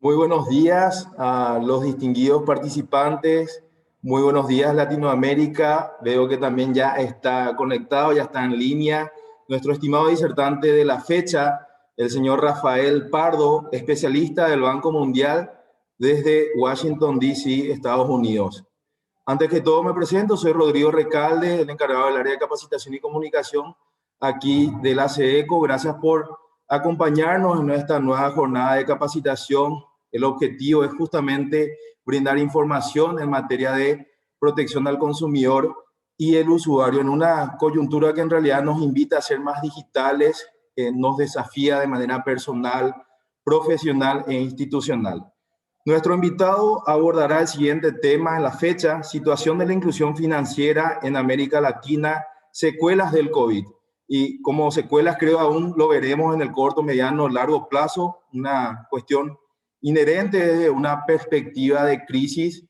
Muy buenos días a los distinguidos participantes. Muy buenos días, Latinoamérica. Veo que también ya está conectado, ya está en línea nuestro estimado disertante de la fecha, el señor Rafael Pardo, especialista del Banco Mundial desde Washington, D.C., Estados Unidos. Antes que todo me presento, soy Rodrigo Recalde, el encargado del área de capacitación y comunicación aquí de la CECO. Gracias por acompañarnos en esta nueva jornada de capacitación. El objetivo es justamente brindar información en materia de protección al consumidor y el usuario en una coyuntura que en realidad nos invita a ser más digitales, nos desafía de manera personal, profesional e institucional. Nuestro invitado abordará el siguiente tema en la fecha: situación de la inclusión financiera en América Latina, secuelas del COVID. Y como secuelas creo aún lo veremos en el corto, mediano, largo plazo, una cuestión inherente desde una perspectiva de crisis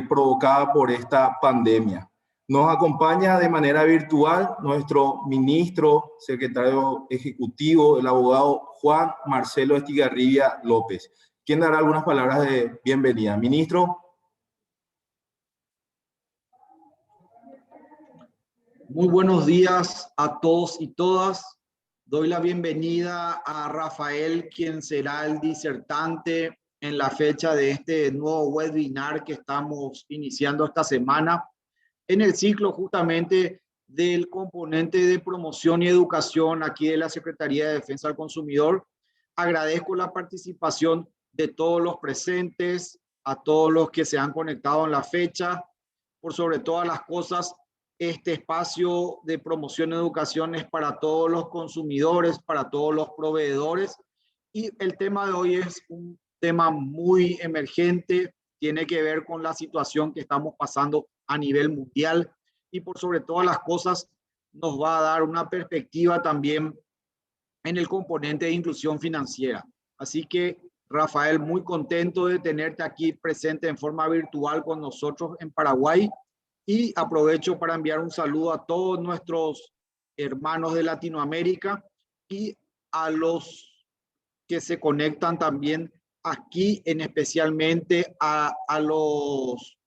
provocada por esta pandemia. Nos acompaña de manera virtual nuestro ministro, secretario ejecutivo, el abogado Juan Marcelo Estigarribia López, quien dará algunas palabras de bienvenida. Ministro. Muy buenos días a todos y todas. Doy la bienvenida a Rafael, quien será el disertante en la fecha de este nuevo webinar que estamos iniciando esta semana, en el ciclo justamente del componente de promoción y educación aquí de la Secretaría de Defensa del Consumidor. Agradezco la participación de todos los presentes, a todos los que se han conectado en la fecha. Por sobre todas las cosas, este espacio de promoción y educación es para todos los consumidores, para todos los proveedores, y el tema de hoy es un tema muy emergente, tiene que ver con la situación que estamos pasando a nivel mundial, y por sobre todas las cosas nos va a dar una perspectiva también en el componente de inclusión financiera. Así que, Rafael, muy contento de tenerte aquí presente en forma virtual con nosotros en Paraguay, y aprovecho para enviar un saludo a todos nuestros hermanos de Latinoamérica y a los que se conectan también aquí, en especialmente a los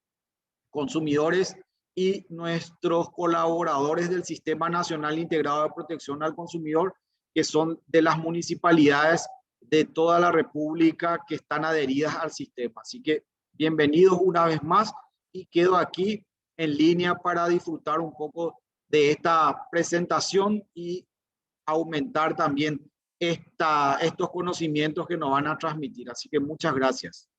consumidores y nuestros colaboradores del Sistema Nacional Integrado de Protección al Consumidor, que son de las municipalidades de toda la República que están adheridas al sistema. Así que bienvenidos una vez más, y quedo aquí en línea para disfrutar un poco de esta presentación y aumentar también estos conocimientos que nos van a transmitir. Así que muchas gracias.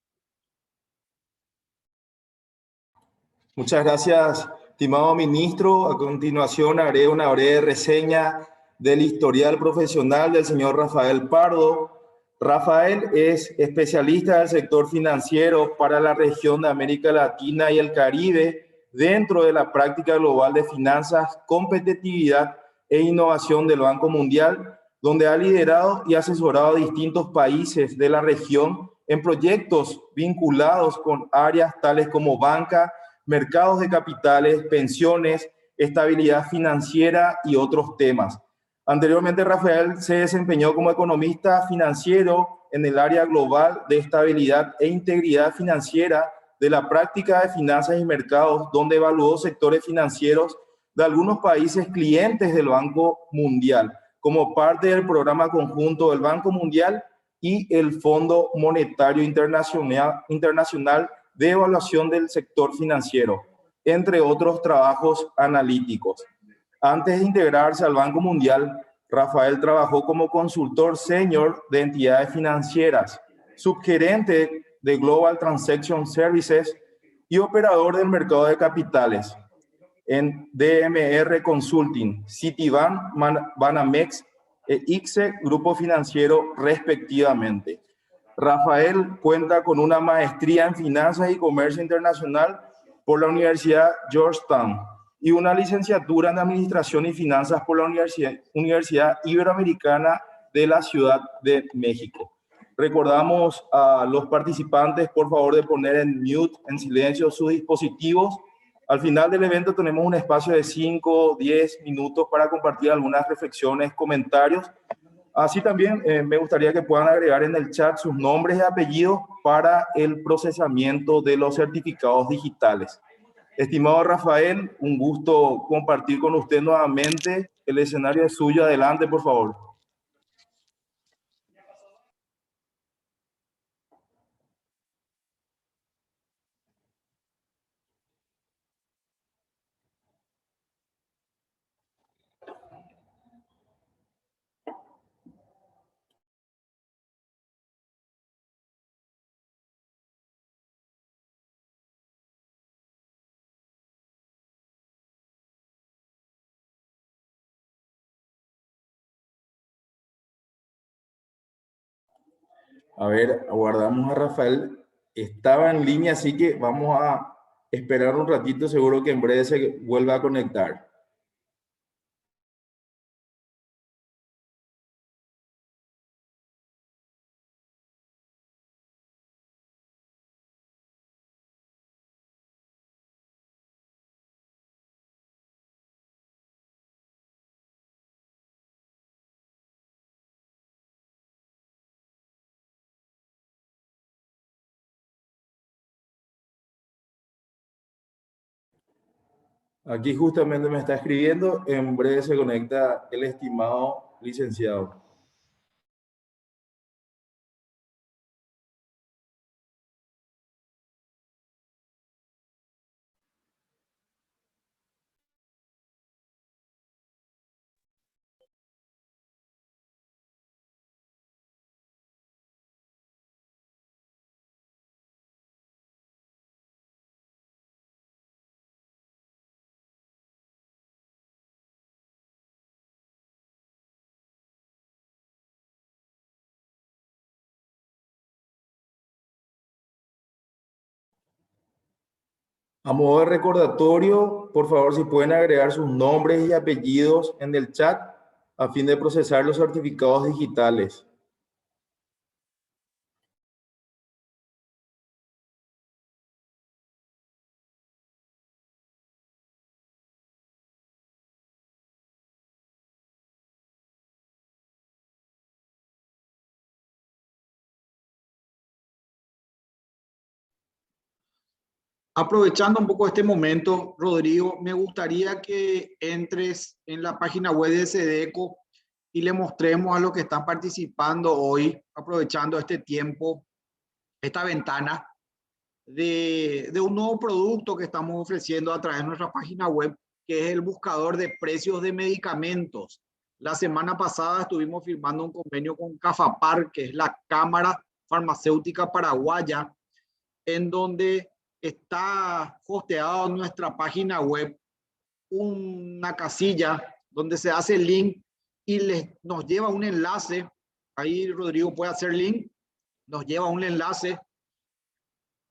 Muchas gracias, estimado ministro. A continuación haré una breve reseña del historial profesional del señor Rafael Pardo. Rafael es especialista del sector financiero para la región de América Latina y el Caribe dentro de la práctica global de finanzas, competitividad e innovación del Banco Mundial, donde ha liderado y asesorado a distintos países de la región en proyectos vinculados con áreas tales como banca, mercados de capitales, pensiones, estabilidad financiera y otros temas. Anteriormente, Rafael se desempeñó como economista financiero en el área global de estabilidad e integridad financiera de la práctica de finanzas y mercados, donde evaluó sectores financieros de algunos países clientes del Banco Mundial, como parte del programa conjunto del Banco Mundial y el Fondo Monetario Internacional de evaluación del sector financiero, entre otros trabajos analíticos. Antes de integrarse al Banco Mundial, Rafael trabajó como consultor senior de entidades financieras, subgerente de Global Transaction Services y operador del mercado de capitales en DMR Consulting, Citibank, Banamex e ICSE Grupo Financiero, respectivamente. Rafael cuenta con una maestría en Finanzas y Comercio Internacional por la Universidad Georgetown y una licenciatura en Administración y Finanzas por la Universidad Iberoamericana de la Ciudad de México. Recordamos a los participantes, por favor, de poner en mute, en silencio, sus dispositivos. Al final del evento tenemos un espacio de 5 o 10 minutos para compartir algunas reflexiones, comentarios Así también me gustaría que puedan agregar en el chat sus nombres y apellidos para el procesamiento de los certificados digitales. Estimado Rafael, un gusto compartir con usted nuevamente. El escenario es suyo. Adelante, por favor. A ver, aguardamos a Rafael. Estaba en línea, así que vamos a esperar un ratito. Seguro que en breve se vuelva a conectar. Aquí justamente me está escribiendo. En breve se conecta el estimado licenciado. A modo de recordatorio, por favor, si pueden agregar sus nombres y apellidos en el chat a fin de procesar los certificados digitales. Aprovechando un poco este momento, Rodrigo, me gustaría que entres en la página web de SEDECO y le mostremos a los que están participando hoy, aprovechando este tiempo, esta ventana de un nuevo producto que estamos ofreciendo a través de nuestra página web, que es el buscador de precios de medicamentos. La semana pasada estuvimos firmando un convenio con CAFAPAR, que es la Cámara Farmacéutica Paraguaya, en donde está hosteado en nuestra página web una casilla donde se hace el link y nos lleva un enlace. Ahí Rodrigo puede hacer link, nos lleva un enlace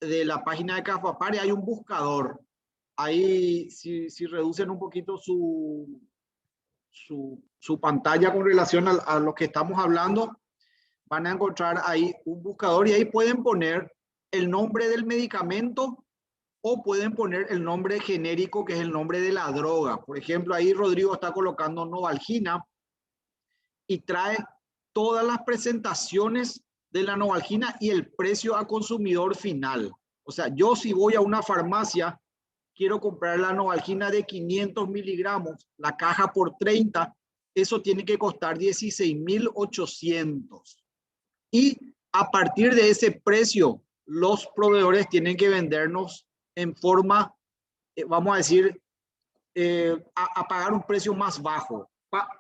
de la página de CAFAPAR y hay un buscador. Ahí, si reducen un poquito su pantalla con relación a lo que estamos hablando, van a encontrar ahí un buscador y ahí pueden poner el nombre del medicamento o pueden poner el nombre genérico, que es el nombre de la droga. Por ejemplo, ahí Rodrigo está colocando Novalgina y trae todas las presentaciones de la Novalgina y el precio a consumidor final. O sea, yo si voy a una farmacia, quiero comprar la Novalgina de 500 miligramos, la caja por 30, eso tiene que costar 16.800. Y a partir de ese precio, los proveedores tienen que vendernos en forma, vamos a decir, a pagar un precio más bajo.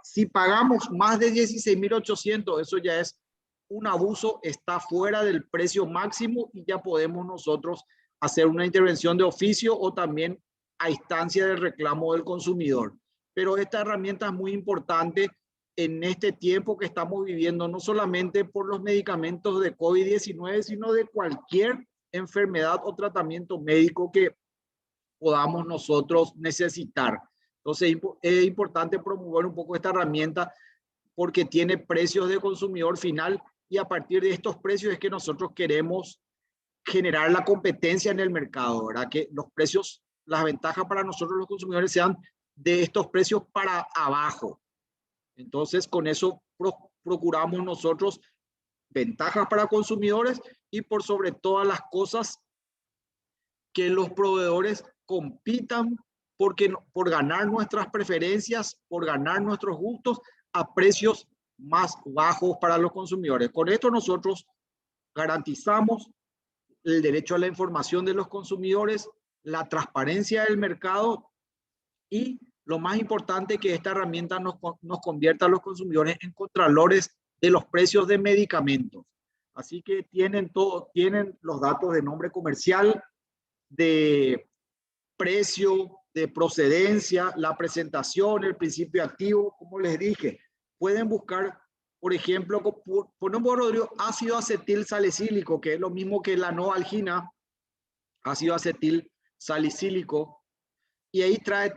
Si pagamos más de 16.800, eso ya es un abuso, está fuera del precio máximo y ya podemos nosotros hacer una intervención de oficio o también a instancia del reclamo del consumidor. Pero esta herramienta es muy importante en este tiempo que estamos viviendo, no solamente por los medicamentos de COVID-19, sino de cualquier enfermedad o tratamiento médico que podamos nosotros necesitar. Entonces es importante promover un poco esta herramienta porque tiene precios de consumidor final y a partir de estos precios es que nosotros queremos generar la competencia en el mercado, ¿verdad? Que los precios, las ventajas para nosotros los consumidores sean de estos precios para abajo. Entonces con eso procuramos nosotros ventajas para consumidores y por sobre todas las cosas que los proveedores compitan por ganar nuestras preferencias, por ganar nuestros gustos a precios más bajos para los consumidores. Con esto nosotros garantizamos el derecho a la información de los consumidores, la transparencia del mercado y lo más importante, que esta herramienta nos convierta a los consumidores en contralores de los precios de medicamentos. Así que tienen los datos de nombre comercial, de precio, de procedencia, la presentación, el principio activo, como les dije. Pueden buscar, por ejemplo, ponemos, Rodrigo, ácido acetil salicílico, que es lo mismo que la novalgina, ácido acetil salicílico, y ahí trae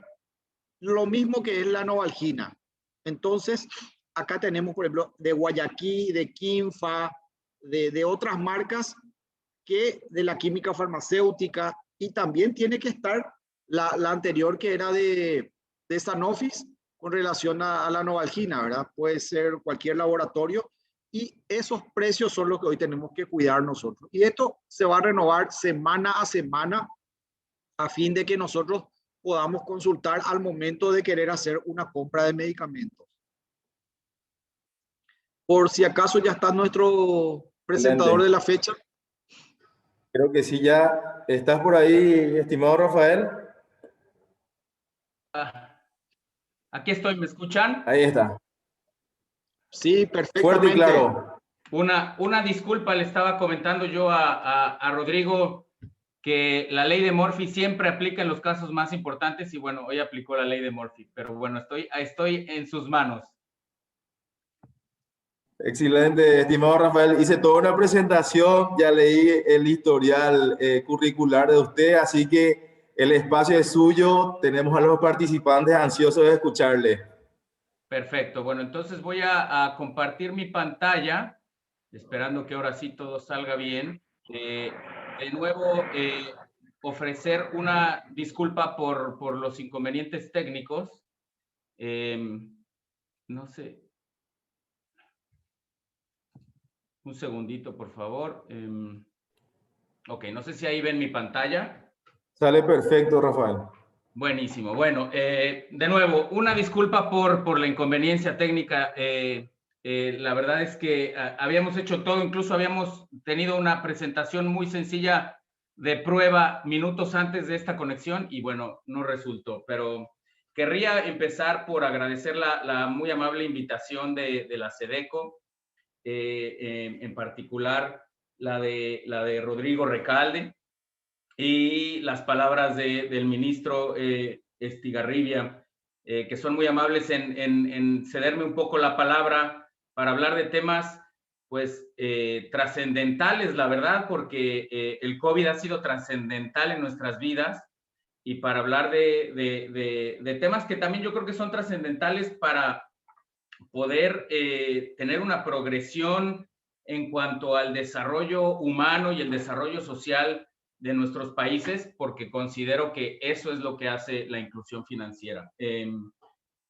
lo mismo que es la novalgina. Entonces, acá tenemos, por ejemplo, de Guayaquil, de Quinfa, de otras marcas que de la química farmacéutica, y también tiene que estar la anterior, que era de Sanofi con relación a la novalgina, ¿verdad? Puede ser cualquier laboratorio, y esos precios son los que hoy tenemos que cuidar nosotros. Y esto se va a renovar semana a semana a fin de que nosotros podamos consultar al momento de querer hacer una compra de medicamentos. Por si acaso ya está nuestro presentador Excelente. de la fecha. Creo que sí, ya estás por ahí, estimado Rafael. Aquí estoy, ¿me escuchan? Ahí está. Sí, Fuerte y perfectamente. claro. Una disculpa, le estaba comentando yo a Rodrigo que la ley de Murphy siempre aplica en los casos más importantes, y bueno, hoy aplicó la ley de Murphy, pero bueno, estoy en sus manos. Excelente, estimado Rafael. Hice toda una presentación, ya leí el historial curricular de usted, así que el espacio es suyo. Tenemos a los participantes ansiosos de escucharle. Perfecto, bueno, entonces voy a compartir mi pantalla, esperando que ahora sí todo salga bien. De nuevo, ofrecer una disculpa por los inconvenientes técnicos. No sé. Un segundito, por favor. Ok, no sé si ahí ven mi pantalla. Sale perfecto, Rafael. Buenísimo. Bueno, de nuevo, una disculpa por la inconveniencia técnica. La verdad es que habíamos hecho todo, incluso habíamos tenido una presentación muy sencilla de prueba minutos antes de esta conexión y bueno, no resultó. Pero querría empezar por agradecer la muy amable invitación de la SEDECO, en particular la de Rodrigo Recalde, y las palabras del ministro Estigarribia, que son muy amables en cederme un poco la palabra para hablar de temas pues trascendentales, la verdad, porque el COVID ha sido trascendental en nuestras vidas, y para hablar de temas que también yo creo que son trascendentales para poder tener una progresión en cuanto al desarrollo humano y el desarrollo social de nuestros países, porque considero que eso es lo que hace la inclusión financiera.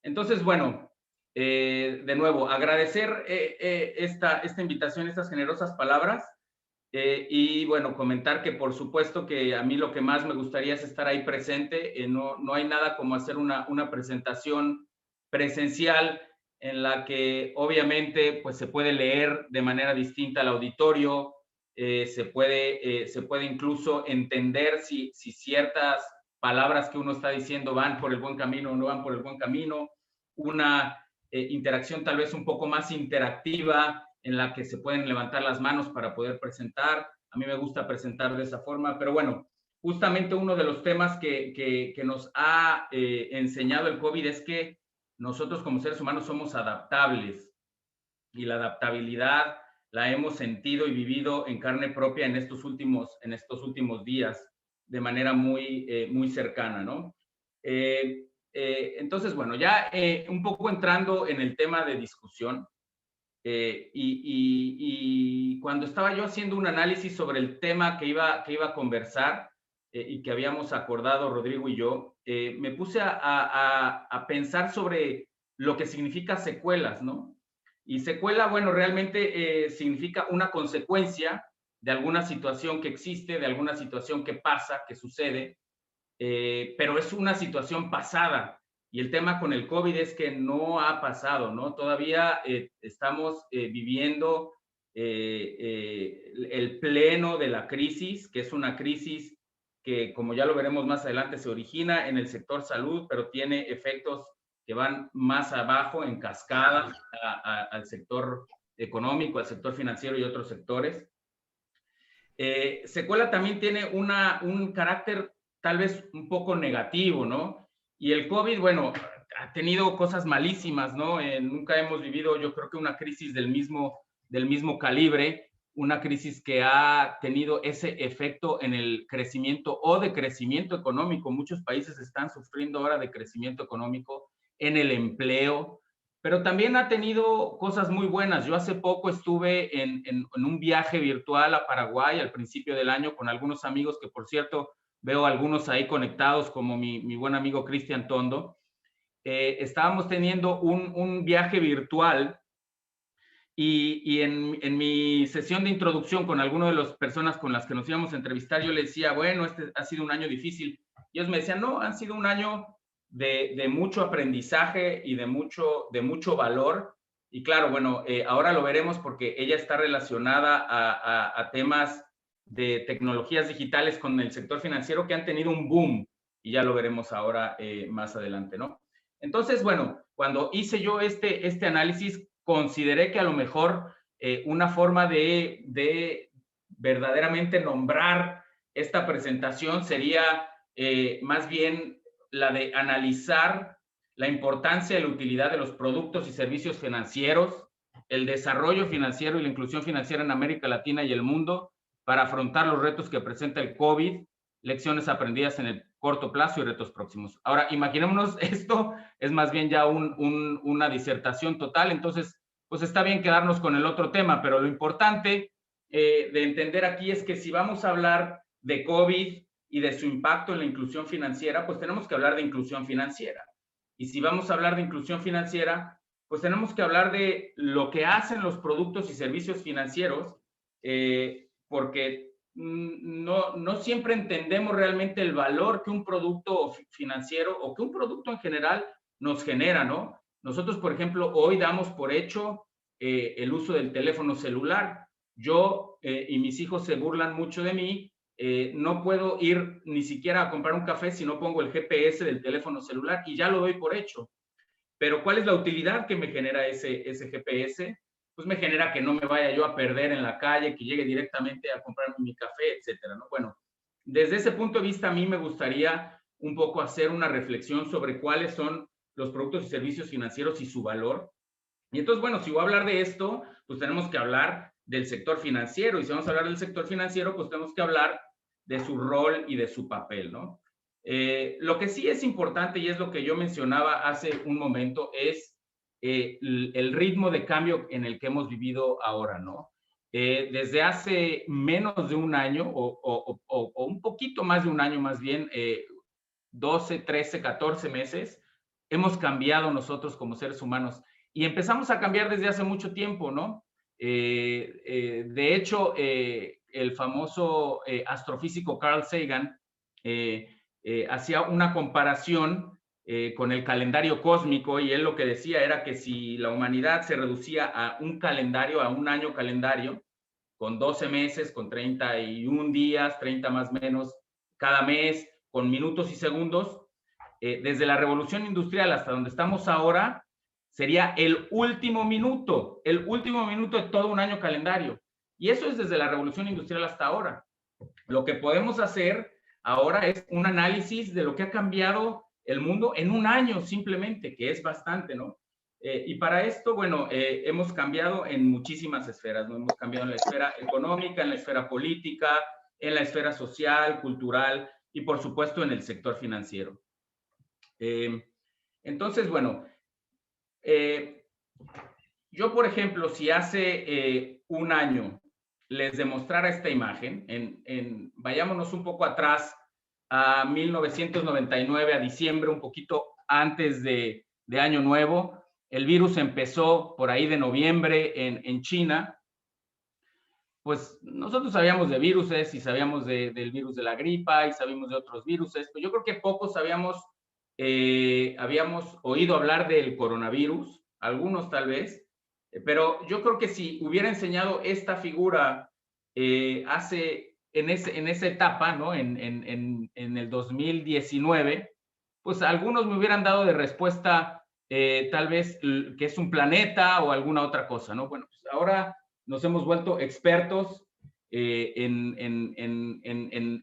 Entonces, bueno, de nuevo, agradecer esta invitación, estas generosas palabras, y bueno, comentar que por supuesto que a mí lo que más me gustaría es estar ahí presente. No hay nada como hacer una presentación presencial en la que obviamente pues se puede leer de manera distinta al auditorio, se puede incluso entender si ciertas palabras que uno está diciendo van por el buen camino o no van por el buen camino, una interacción tal vez un poco más interactiva en la que se pueden levantar las manos para poder presentar. A mí me gusta presentar de esa forma, pero bueno, justamente uno de los temas que nos ha enseñado el COVID es que nosotros como seres humanos somos adaptables, y la adaptabilidad la hemos sentido y vivido en carne propia en estos últimos días de manera muy cercana, ¿no? Entonces, bueno, ya un poco entrando en el tema de discusión, y cuando estaba yo haciendo un análisis sobre el tema que iba a conversar, y que habíamos acordado Rodrigo y yo, me puse a pensar sobre lo que significa secuelas, ¿no? Y secuela, bueno, realmente significa una consecuencia de alguna situación que existe, de alguna situación que pasa, que sucede, pero es una situación pasada. Y el tema con el COVID es que no ha pasado, ¿no? Todavía estamos viviendo el pleno de la crisis, que es una crisis que, como ya lo veremos más adelante, se origina en el sector salud, pero tiene efectos que van más abajo, en cascada, al sector económico, al sector financiero y otros sectores. Secuela también tiene un carácter tal vez un poco negativo, ¿no? Y el COVID, bueno, ha tenido cosas malísimas, ¿no? Nunca hemos vivido, yo creo que una crisis del mismo calibre, una crisis que ha tenido ese efecto en el crecimiento o decrecimiento económico. Muchos países están sufriendo ahora de crecimiento económico, en el empleo, pero también ha tenido cosas muy buenas. Yo hace poco estuve en un viaje virtual a Paraguay al principio del año con algunos amigos que, por cierto, veo algunos ahí conectados, como mi buen amigo Cristian Tondo. Estábamos teniendo un viaje virtual y en mi sesión de introducción con algunas de las personas con las que nos íbamos a entrevistar, yo les decía, bueno, este ha sido un año difícil. Y ellos me decían, no, han sido un año de mucho aprendizaje y de mucho valor. Y claro, bueno, ahora lo veremos porque ella está relacionada a temas de tecnologías digitales con el sector financiero que han tenido un boom, y ya lo veremos ahora más adelante, ¿no? Entonces, bueno, cuando hice yo este análisis, consideré que a lo mejor una forma de verdaderamente nombrar esta presentación sería más bien la de analizar la importancia y la utilidad de los productos y servicios financieros, el desarrollo financiero y la inclusión financiera en América Latina y el mundo para afrontar los retos que presenta el COVID, lecciones aprendidas en el corto plazo y retos próximos. Ahora, imaginémonos, esto es más bien ya una disertación total, entonces, pues está bien quedarnos con el otro tema, pero lo importante de entender aquí es que si vamos a hablar de COVID y de su impacto en la inclusión financiera, pues tenemos que hablar de inclusión financiera. Y si vamos a hablar de inclusión financiera, pues tenemos que hablar de lo que hacen los productos y servicios financieros, porque no siempre entendemos realmente el valor que un producto financiero o que un producto en general nos genera, ¿no? Nosotros, por ejemplo, hoy damos por hecho el uso del teléfono celular. Yo y mis hijos se burlan mucho de mí. No puedo ir ni siquiera a comprar un café si no pongo el GPS del teléfono celular y ya lo doy por hecho. Pero ¿cuál es la utilidad que me genera ese GPS? Pues me genera que no me vaya yo a perder en la calle, que llegue directamente a comprarme mi café, etcétera, ¿no? Bueno, desde ese punto de vista a mí me gustaría un poco hacer una reflexión sobre cuáles son los productos y servicios financieros y su valor. Y entonces, bueno, si voy a hablar de esto, pues tenemos que hablar del sector financiero. Y si vamos a hablar del sector financiero, pues tenemos que hablar de su rol y de su papel, ¿no? Lo que sí es importante, y es lo que yo mencionaba hace un momento, es el ritmo de cambio en el que hemos vivido ahora, ¿no? Desde hace menos de un año, o un poquito más de un año más bien, 12, 13, 14 meses, hemos cambiado nosotros como seres humanos. Y empezamos a cambiar desde hace mucho tiempo, ¿no? De hecho, el famoso astrofísico Carl Sagan hacía una comparación con el calendario cósmico, y él lo que decía era que si la humanidad se reducía a un calendario, a un año calendario, con 12 meses, con 31 días, 30 más o menos cada mes, con minutos y segundos, desde la revolución industrial hasta donde estamos ahora, sería el último minuto de todo un año calendario. Y eso es desde la revolución industrial hasta ahora. Lo que podemos hacer ahora es un análisis de lo que ha cambiado el mundo en un año simplemente, que es bastante, ¿no? Y para esto, bueno, hemos cambiado en muchísimas esferas, ¿no? Hemos cambiado en la esfera económica, en la esfera política, en la esfera social, cultural y, por supuesto, en el sector financiero. Entonces, bueno, yo, por ejemplo, si hace un año les demostrara esta imagen, vayámonos un poco atrás a 1999, a diciembre, un poquito antes de Año Nuevo, el virus empezó por ahí de noviembre en China, pues nosotros sabíamos de viruses y sabíamos del virus de la gripa y sabíamos de otros viruses, pero yo creo que pocos habíamos oído hablar del coronavirus, algunos tal vez, pero yo creo que si hubiera enseñado esta figura en esa etapa, ¿no? En el 2019, pues algunos me hubieran dado de respuesta tal vez que es un planeta o alguna otra cosa, ¿no? Bueno, pues ahora nos hemos vuelto expertos en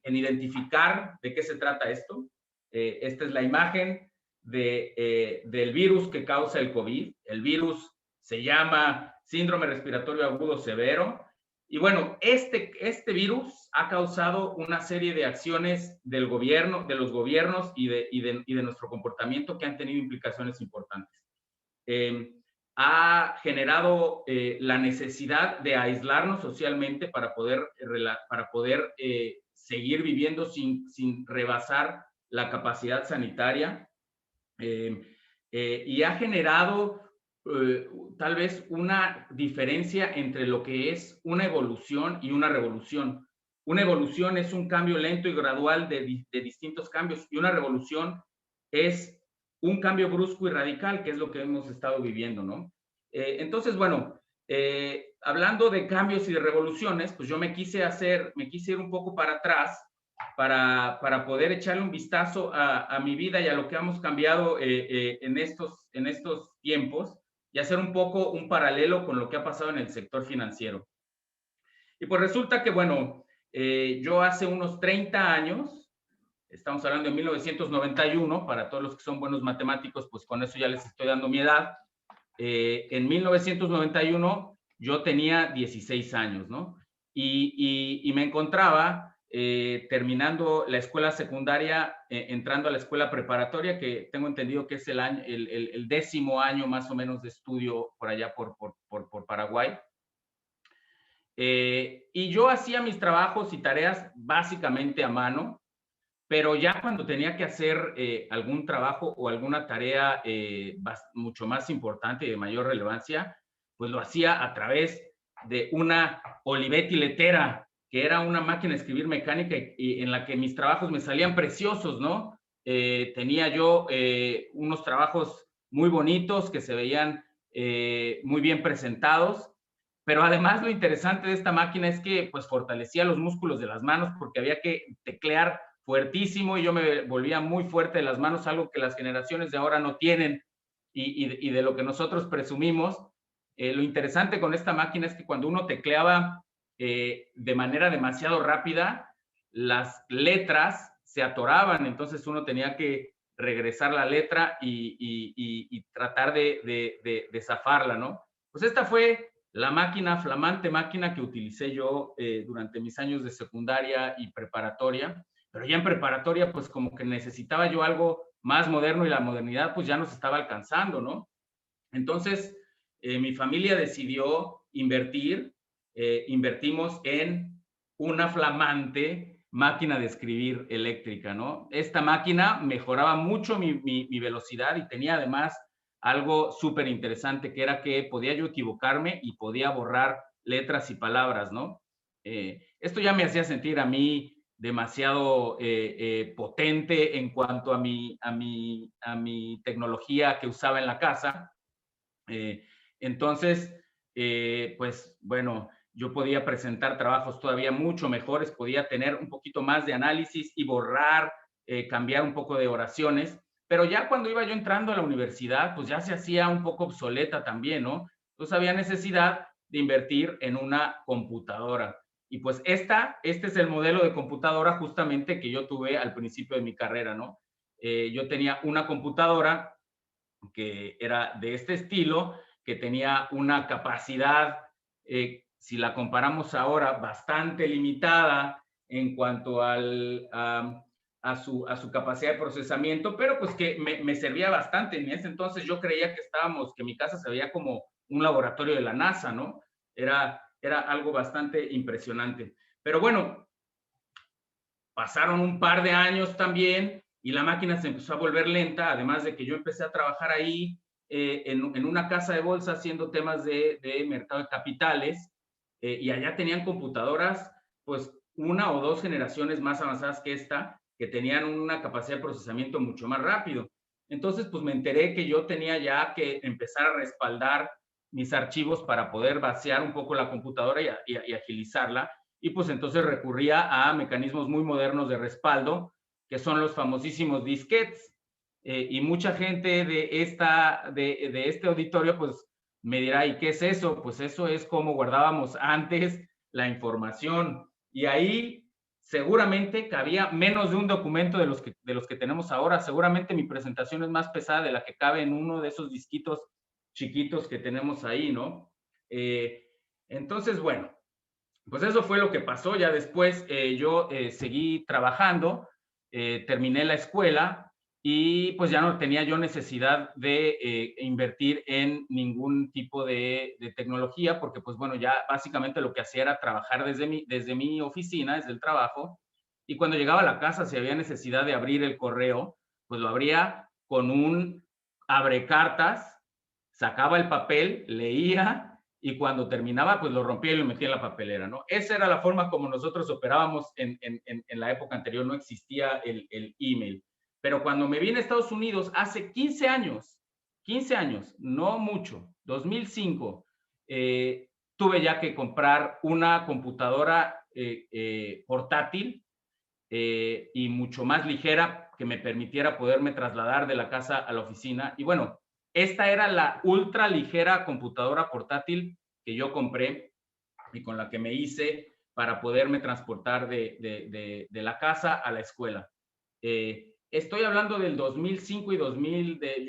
identificar de qué se trata esto. Esta es la imagen del virus que causa el COVID. El virus se llama síndrome respiratorio agudo severo. Y bueno, este virus ha causado una serie de acciones del gobierno, de los gobiernos y de nuestro comportamiento que han tenido implicaciones importantes. Ha generado la necesidad de aislarnos socialmente para poder seguir viviendo sin rebasar la capacidad sanitaria, y ha generado tal vez una diferencia entre lo que es una evolución y una revolución. Una evolución es un cambio lento y gradual de distintos cambios, y una revolución es un cambio brusco y radical, que es lo que hemos estado viviendo, ¿no? Entonces, bueno, hablando de cambios y de revoluciones, pues yo me quise ir un poco para atrás para poder echarle un vistazo a mi vida y a lo que hemos cambiado en estos tiempos, y hacer un poco un paralelo con lo que ha pasado en el sector financiero. Y pues resulta que, bueno, yo hace unos 30 años, estamos hablando de 1991, para todos los que son buenos matemáticos, pues con eso ya les estoy dando mi edad. En 1991 yo tenía 16 años, ¿no? Y me encontraba terminando la escuela secundaria, entrando a la escuela preparatoria, que tengo entendido que es el 10º año más o menos de estudio por allá por Paraguay. Y yo hacía mis trabajos y tareas básicamente a mano, pero ya cuando tenía que hacer algún trabajo o alguna tarea mucho más importante y de mayor relevancia, pues lo hacía a través de una Olivetti Letera, que era una máquina de escribir mecánica y en la que mis trabajos me salían preciosos, ¿no? Tenía yo unos trabajos muy bonitos que se veían muy bien presentados, pero además lo interesante de esta máquina es que pues fortalecía los músculos de las manos, porque había que teclear fuertísimo y yo me volvía muy fuerte de las manos, algo que las generaciones de ahora no tienen y de lo que nosotros presumimos. Lo interesante con esta máquina es que cuando uno tecleaba de manera demasiado rápida, las letras se atoraban, entonces uno tenía que regresar la letra y tratar de zafarla, ¿no? Pues esta fue la flamante máquina que utilicé yo durante mis años de secundaria y preparatoria. Pero ya en preparatoria, pues como que necesitaba yo algo más moderno y la modernidad pues ya nos estaba alcanzando, ¿no? Entonces, mi familia decidió invertimos en una flamante máquina de escribir eléctrica, ¿no? Esta máquina mejoraba mucho mi velocidad y tenía además algo súper interesante, que era que podía yo equivocarme y podía borrar letras y palabras, ¿no? Esto ya me hacía sentir a mí demasiado potente en cuanto a mi tecnología que usaba en la casa. Entonces, pues bueno, yo podía presentar trabajos todavía mucho mejores, podía tener un poquito más de análisis y borrar, cambiar un poco de oraciones, pero ya cuando iba yo entrando a la universidad, pues ya se hacía un poco obsoleta también, ¿no? Entonces había necesidad de invertir en una computadora. Y pues este es el modelo de computadora justamente que yo tuve al principio de mi carrera, ¿no? Yo tenía una computadora que era de este estilo, que tenía una capacidad, si la comparamos ahora, bastante limitada en cuanto a su capacidad de procesamiento, pero pues que me servía bastante. En ese entonces yo creía que mi casa se veía como un laboratorio de la NASA, ¿no? Era algo bastante impresionante. Pero bueno, pasaron un par de años también y la máquina se empezó a volver lenta, además de que yo empecé a trabajar ahí en una casa de bolsa haciendo temas de mercado de capitales, y allá tenían computadoras, pues 1 o 2 generaciones más avanzadas que esta, que tenían una capacidad de procesamiento mucho más rápido. Entonces, pues me enteré que yo tenía ya que empezar a respaldar mis archivos para poder vaciar un poco la computadora y agilizarla. Y pues entonces recurría a mecanismos muy modernos de respaldo, que son los famosísimos disquetes. Y mucha gente de este auditorio, pues me dirá, ¿y qué es eso? Pues eso es como guardábamos antes la información. Y ahí seguramente cabía menos de un documento de los que tenemos ahora. Seguramente mi presentación es más pesada de la que cabe en uno de esos disquitos chiquitos que tenemos ahí, ¿no? Entonces, bueno, pues eso fue lo que pasó. Ya después yo seguí trabajando, terminé la escuela y pues ya no tenía yo necesidad de invertir en ningún tipo de tecnología, porque pues bueno, ya básicamente lo que hacía era trabajar desde mi oficina, desde el trabajo, y cuando llegaba a la casa, si había necesidad de abrir el correo, pues lo abría con un abrecartas, sacaba el papel, leía, y cuando terminaba, pues lo rompía y lo metía en la papelera, ¿no? Esa era la forma como nosotros operábamos en la época anterior, no existía el email. Pero cuando me vine a Estados Unidos hace 15 años, no mucho, 2005, tuve ya que comprar una computadora portátil y mucho más ligera que me permitiera poderme trasladar de la casa a la oficina. Y bueno, esta era la ultra ligera computadora portátil que yo compré y con la que me hice para poderme transportar de la casa a la escuela. Estoy hablando del 2005 y yo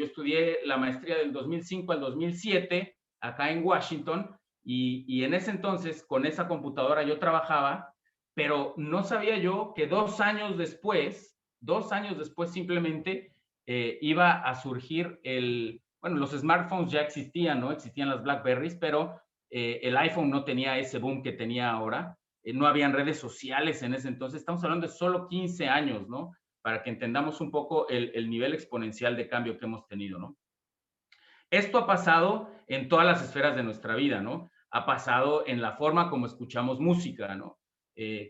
estudié la maestría del 2005 al 2007 acá en Washington y en ese entonces con esa computadora yo trabajaba, pero no sabía yo que 2 años después simplemente iba a surgir bueno, los smartphones ya existían, ¿no? Existían las BlackBerrys, pero el iPhone no tenía ese boom que tenía ahora. No habían redes sociales en ese entonces. Estamos hablando de solo 15 años, ¿no? Para que entendamos un poco el nivel exponencial de cambio que hemos tenido, ¿no? Esto ha pasado en todas las esferas de nuestra vida, ¿no? Ha pasado en la forma como escuchamos música, ¿no?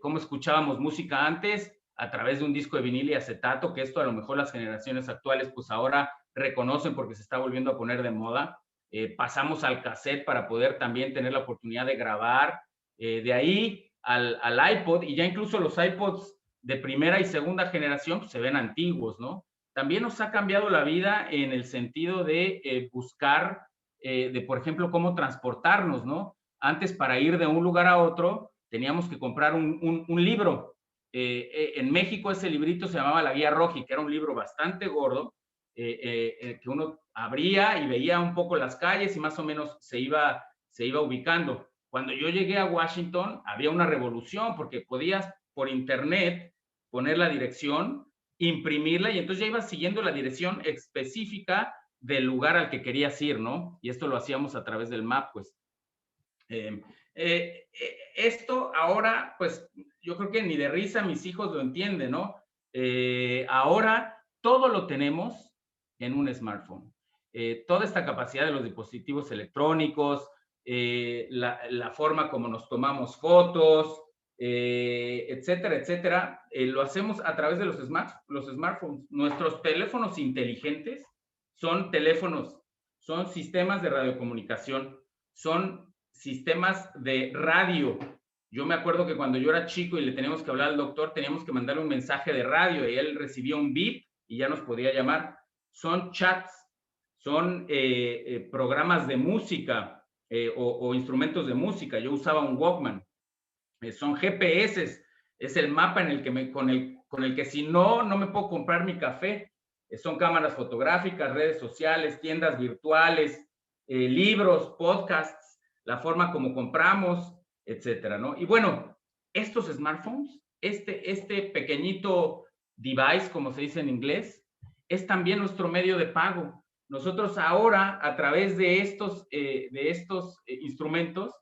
Cómo escuchábamos música antes a través de un disco de vinil y acetato, que esto a lo mejor las generaciones actuales pues ahora reconocen porque se está volviendo a poner de moda. Pasamos al cassette para poder también tener la oportunidad de grabar. De ahí al iPod, y ya incluso los iPods de primera y segunda generación pues, se ven antiguos, ¿no? También nos ha cambiado la vida en el sentido de buscar, por ejemplo, cómo transportarnos, ¿no? Antes, para ir de un lugar a otro, teníamos que comprar un libro. En México ese librito se llamaba La Guía Roji, que era un libro bastante gordo, que uno abría y veía un poco las calles y más o menos se iba ubicando. Cuando yo llegué a Washington, había una revolución porque podías por internet poner la dirección, imprimirla y entonces ya ibas siguiendo la dirección específica del lugar al que querías ir, ¿no? Y esto lo hacíamos a través del map, pues. Esto ahora, pues, yo creo que ni de risa mis hijos lo entienden, ¿no? Ahora todo lo tenemos en un smartphone. Toda esta capacidad de los dispositivos electrónicos, la forma como nos tomamos fotos, etcétera, etcétera, lo hacemos a través de los smartphones. Nuestros teléfonos inteligentes son teléfonos, son sistemas de radiocomunicación, son sistemas de radio. Yo me acuerdo que cuando yo era chico y le teníamos que hablar al doctor, teníamos que mandarle un mensaje de radio y él recibía un beep y ya nos podía llamar. Son chats, son programas de música o instrumentos de música. Yo usaba un Walkman. Son GPS, es el mapa en el que con el que si no me puedo comprar mi café. Son cámaras fotográficas, redes sociales, tiendas virtuales, libros, podcasts, la forma como compramos, etcétera, ¿no? Y bueno, estos smartphones, este pequeñito device, como se dice en inglés, es también nuestro medio de pago. Nosotros ahora, a través de estos instrumentos,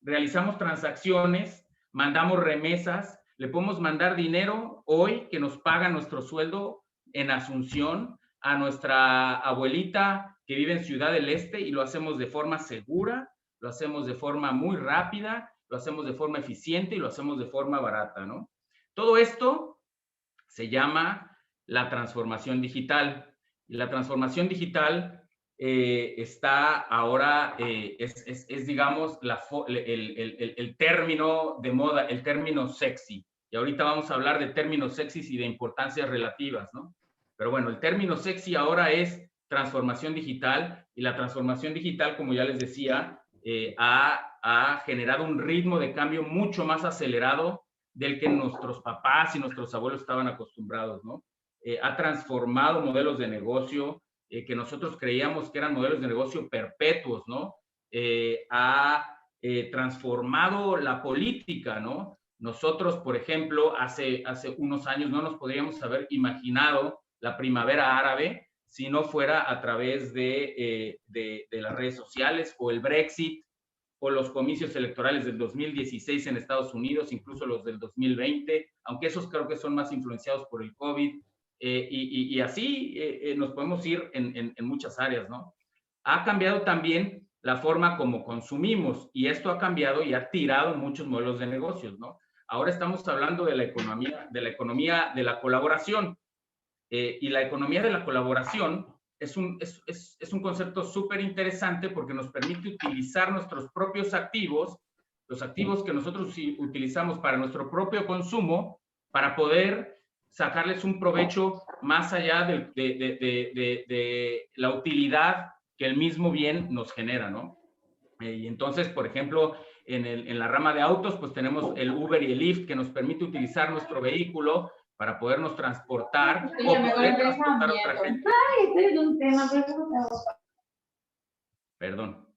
realizamos transacciones, mandamos remesas, le podemos mandar dinero hoy que nos paga nuestro sueldo en Asunción a nuestra abuelita que vive en Ciudad del Este y lo hacemos de forma segura, lo hacemos de forma muy rápida, lo hacemos de forma eficiente y lo hacemos de forma barata, ¿no? Todo esto se llama la transformación digital. Y la transformación digital está ahora, digamos, el término de moda, el término sexy. Y ahorita vamos a hablar de términos sexys y de importancias relativas, ¿no? Pero bueno, el término sexy ahora es transformación digital, y la transformación digital, como ya les decía, ha generado un ritmo de cambio mucho más acelerado del que nuestros papás y nuestros abuelos estaban acostumbrados, ¿no? Ha transformado modelos de negocio que nosotros creíamos que eran modelos de negocio perpetuos, ¿no? Ha transformado la política, ¿no? Nosotros, por ejemplo, hace unos años no nos podríamos haber imaginado la primavera árabe si no fuera a través de las redes sociales, o el Brexit, o los comicios electorales del 2016 en Estados Unidos, incluso los del 2020, aunque esos creo que son más influenciados por el COVID, y así nos podemos ir en muchas áreas, ¿no? Ha cambiado también la forma como consumimos, y esto ha cambiado y ha tirado muchos modelos de negocios, ¿no? Ahora estamos hablando de la economía de la colaboración, y la economía de la colaboración es un concepto súper interesante porque nos permite utilizar nuestros propios activos, los activos que nosotros utilizamos para nuestro propio consumo, para poder sacarles un provecho más allá de la utilidad que el mismo bien nos genera, ¿no? Y entonces, por ejemplo, en la rama de autos, pues tenemos el Uber y el Lyft, que nos permite utilizar nuestro vehículo para podernos transportar o poder transportar a otra gente. Perdón.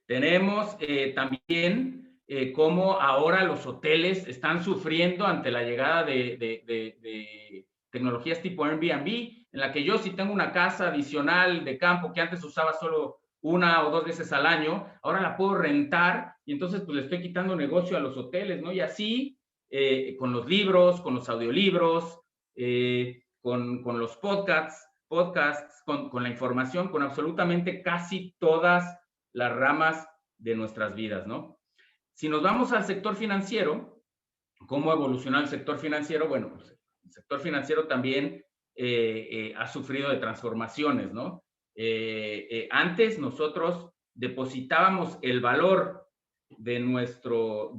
Tenemos también cómo ahora los hoteles están sufriendo ante la llegada de tecnologías tipo Airbnb, en la que yo, si tengo una casa adicional de campo que antes usaba solo 1 o 2 veces al año, ahora la puedo rentar, y entonces pues le estoy quitando negocio a los hoteles, ¿no? Y así con los libros, con los audiolibros, con los podcasts, con la información, con absolutamente casi todas las ramas de nuestras vidas, ¿no? Si nos vamos al sector financiero, ¿cómo ha evolucionado el sector financiero? Bueno, pues el sector financiero también ha sufrido de transformaciones, ¿no? Antes nosotros depositábamos el valor de nuestros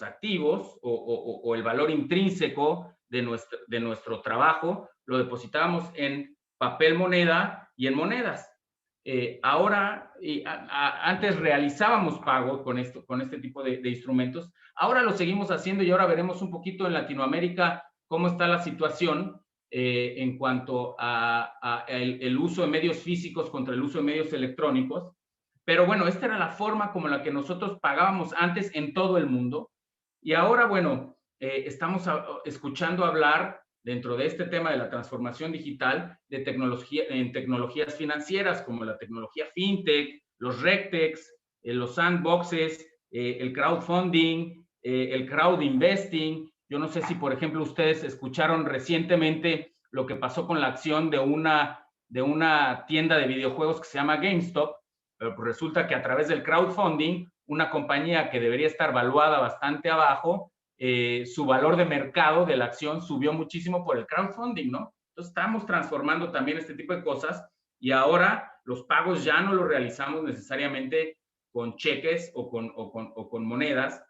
activos, o el valor intrínseco de nuestro trabajo, lo depositábamos en papel moneda y en monedas. Ahora, antes realizábamos pago con este tipo de instrumentos. Ahora lo seguimos haciendo, y ahora veremos un poquito en Latinoamérica cómo está la situación en cuanto a el uso de medios físicos contra el uso de medios electrónicos. Pero bueno, esta era la forma como la que nosotros pagábamos antes en todo el mundo. Y ahora, bueno, estamos escuchando hablar dentro de este tema de la transformación digital de tecnologías financieras, como la tecnología fintech, los regtechs, los sandboxes, el crowdfunding, el crowd investing. Yo no sé si, por ejemplo, ustedes escucharon recientemente lo que pasó con la acción de una tienda de videojuegos que se llama GameStop, pero pues resulta que a través del crowdfunding, una compañía que debería estar valuada bastante abajo, su valor de mercado de la acción subió muchísimo por el crowdfunding, ¿no? Entonces estamos transformando también este tipo de cosas, y ahora los pagos ya no los realizamos necesariamente con cheques o con monedas,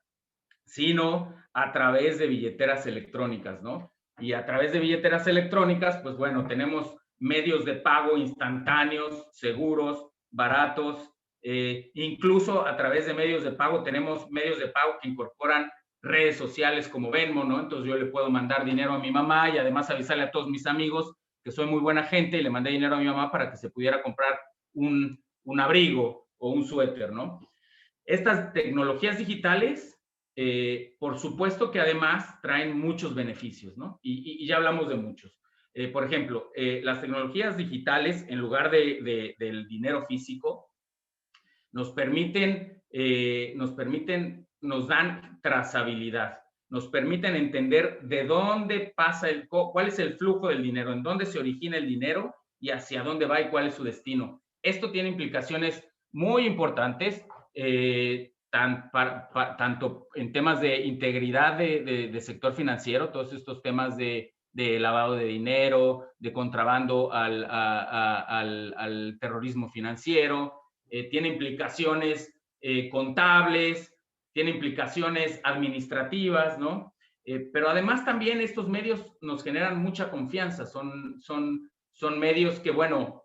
sino a través de billeteras electrónicas, ¿no? Y a través de billeteras electrónicas, pues bueno, tenemos medios de pago instantáneos, seguros, baratos, incluso a través de medios de pago tenemos medios de pago que incorporan redes sociales como Venmo, ¿no? Entonces yo le puedo mandar dinero a mi mamá y además avisarle a todos mis amigos que soy muy buena gente, y le mandé dinero a mi mamá para que se pudiera comprar un abrigo o un suéter, ¿no? Estas tecnologías digitales, por supuesto que además traen muchos beneficios, ¿no? Y ya hablamos de muchos. Por ejemplo, las tecnologías digitales, en lugar del dinero físico, nos dan trazabilidad, nos permiten entender de dónde pasa cuál es el flujo del dinero, en dónde se origina el dinero y hacia dónde va y cuál es su destino. Esto tiene implicaciones muy importantes, tanto en temas de integridad de sector financiero, todos estos temas de lavado de dinero, de contrabando al terrorismo financiero, tiene implicaciones contables, tiene implicaciones administrativas, ¿no? Pero además también estos medios nos generan mucha confianza, son medios que, bueno,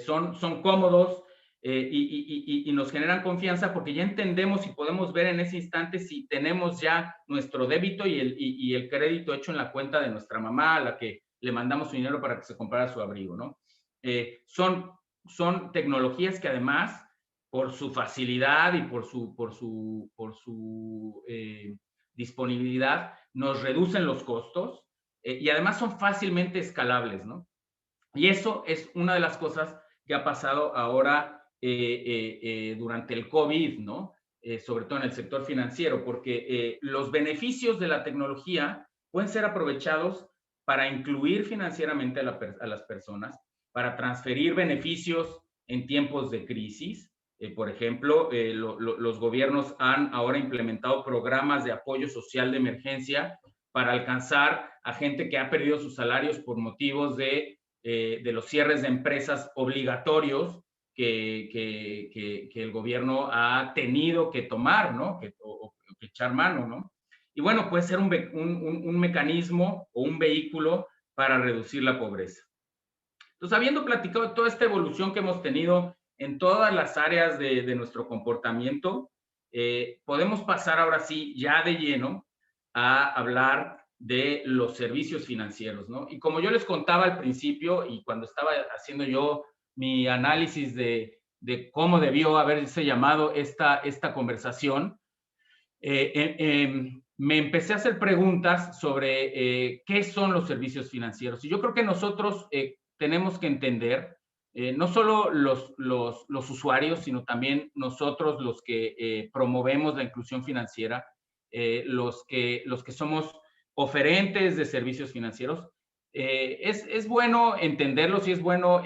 son cómodos y nos generan confianza porque ya entendemos y podemos ver en ese instante si tenemos ya nuestro débito y el crédito hecho en la cuenta de nuestra mamá, a la que le mandamos su dinero para que se comprara su abrigo, ¿no? Son tecnologías que además, por su facilidad y por su disponibilidad, nos reducen los costos y además son fácilmente escalables, ¿no? Y eso es una de las cosas que ha pasado ahora durante el COVID, ¿no? Sobre todo en el sector financiero, porque los beneficios de la tecnología pueden ser aprovechados para incluir financieramente a las personas, para transferir beneficios en tiempos de crisis. Por ejemplo, los gobiernos han ahora implementado programas de apoyo social de emergencia para alcanzar a gente que ha perdido sus salarios por motivos de los cierres de empresas obligatorios que el gobierno ha tenido que tomar, ¿no? Que echar mano, ¿no? Y bueno, puede ser un mecanismo o un vehículo para reducir la pobreza. Entonces, habiendo platicado de toda esta evolución que hemos tenido en todas las áreas de nuestro comportamiento, podemos pasar ahora sí ya de lleno a hablar de los servicios financieros, ¿no? Y como yo les contaba al principio y cuando estaba haciendo yo mi análisis de cómo debió haberse llamado esta conversación, me empecé a hacer preguntas sobre qué son los servicios financieros. Y yo creo que nosotros tenemos que entender, no solo los usuarios, sino también nosotros los que promovemos la inclusión financiera, los que somos oferentes de servicios financieros. Es bueno entenderlos y es bueno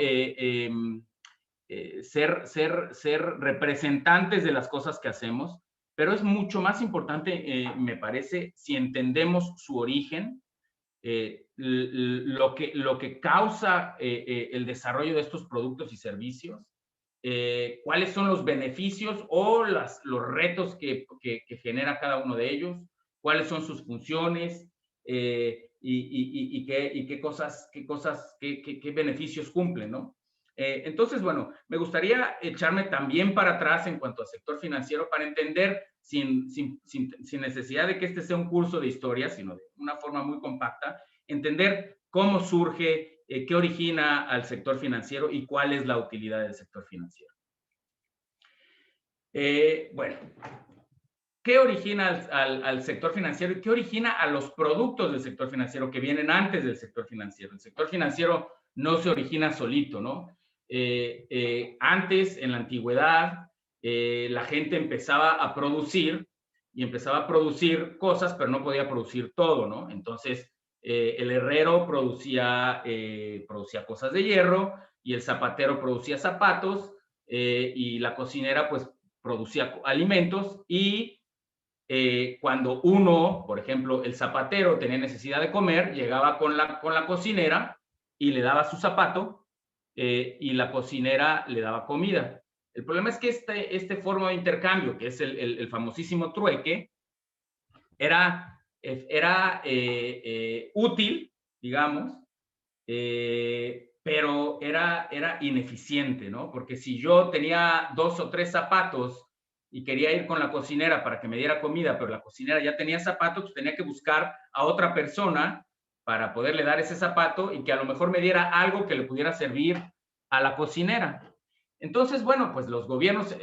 ser representantes de las cosas que hacemos, pero es mucho más importante, me parece, si entendemos su origen, lo que causa el desarrollo de estos productos y servicios, cuáles son los beneficios o los retos que genera cada uno de ellos, cuáles son sus funciones y qué beneficios cumplen, ¿no? Entonces, bueno, me gustaría echarme también para atrás en cuanto al sector financiero para entender, sin necesidad de que este sea un curso de historia, sino de una forma muy compacta, entender cómo surge, qué origina al sector financiero y cuál es la utilidad del sector financiero. Bueno, ¿qué origina al sector financiero y qué origina a los productos del sector financiero que vienen antes del sector financiero? El sector financiero no se origina solito, ¿no? Antes, en la antigüedad, la gente empezaba a producir cosas, pero no podía producir todo, ¿no? Entonces, el herrero producía cosas de hierro y el zapatero producía zapatos y la cocinera, pues, producía alimentos y cuando uno, por ejemplo, el zapatero tenía necesidad de comer, llegaba con la cocinera y le daba su zapato y la cocinera le daba comida. El problema es que este forma de intercambio, que es el famosísimo trueque, era útil, digamos, pero era ineficiente, ¿no? Porque si yo tenía 2 o 3 zapatos y quería ir con la cocinera para que me diera comida, pero la cocinera ya tenía zapatos, pues tenía que buscar a otra persona para poderle dar ese zapato y que a lo mejor me diera algo que le pudiera servir a la cocinera. Entonces, bueno, pues los gobiernos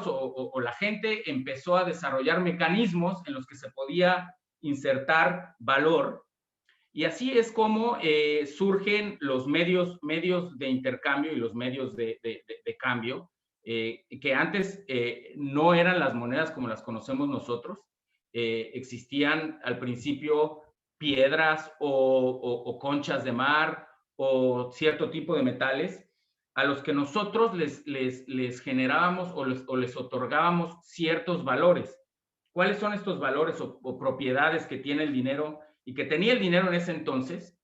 o la gente empezó a desarrollar mecanismos en los que se podía insertar valor y así es como surgen los medios de intercambio y los medios de cambio, que antes no eran las monedas como las conocemos nosotros. Existían al principio piedras o conchas de mar o cierto tipo de metales a los que nosotros les generábamos o les otorgábamos ciertos valores. ¿Cuáles son estos valores o propiedades que tiene el dinero y que tenía el dinero en ese entonces?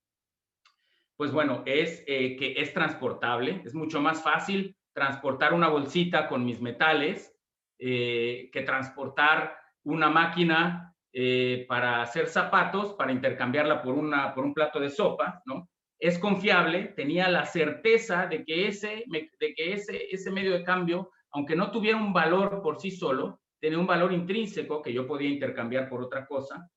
Pues bueno, es que es transportable, es mucho más fácil transportar una bolsita con mis metales que transportar una máquina para hacer zapatos, para intercambiarla por un plato de sopa, ¿no? Es confiable, tenía la certeza de que ese medio de cambio, aunque no tuviera un valor por sí solo, tenía un valor intrínseco que yo podía intercambiar por otra cosa.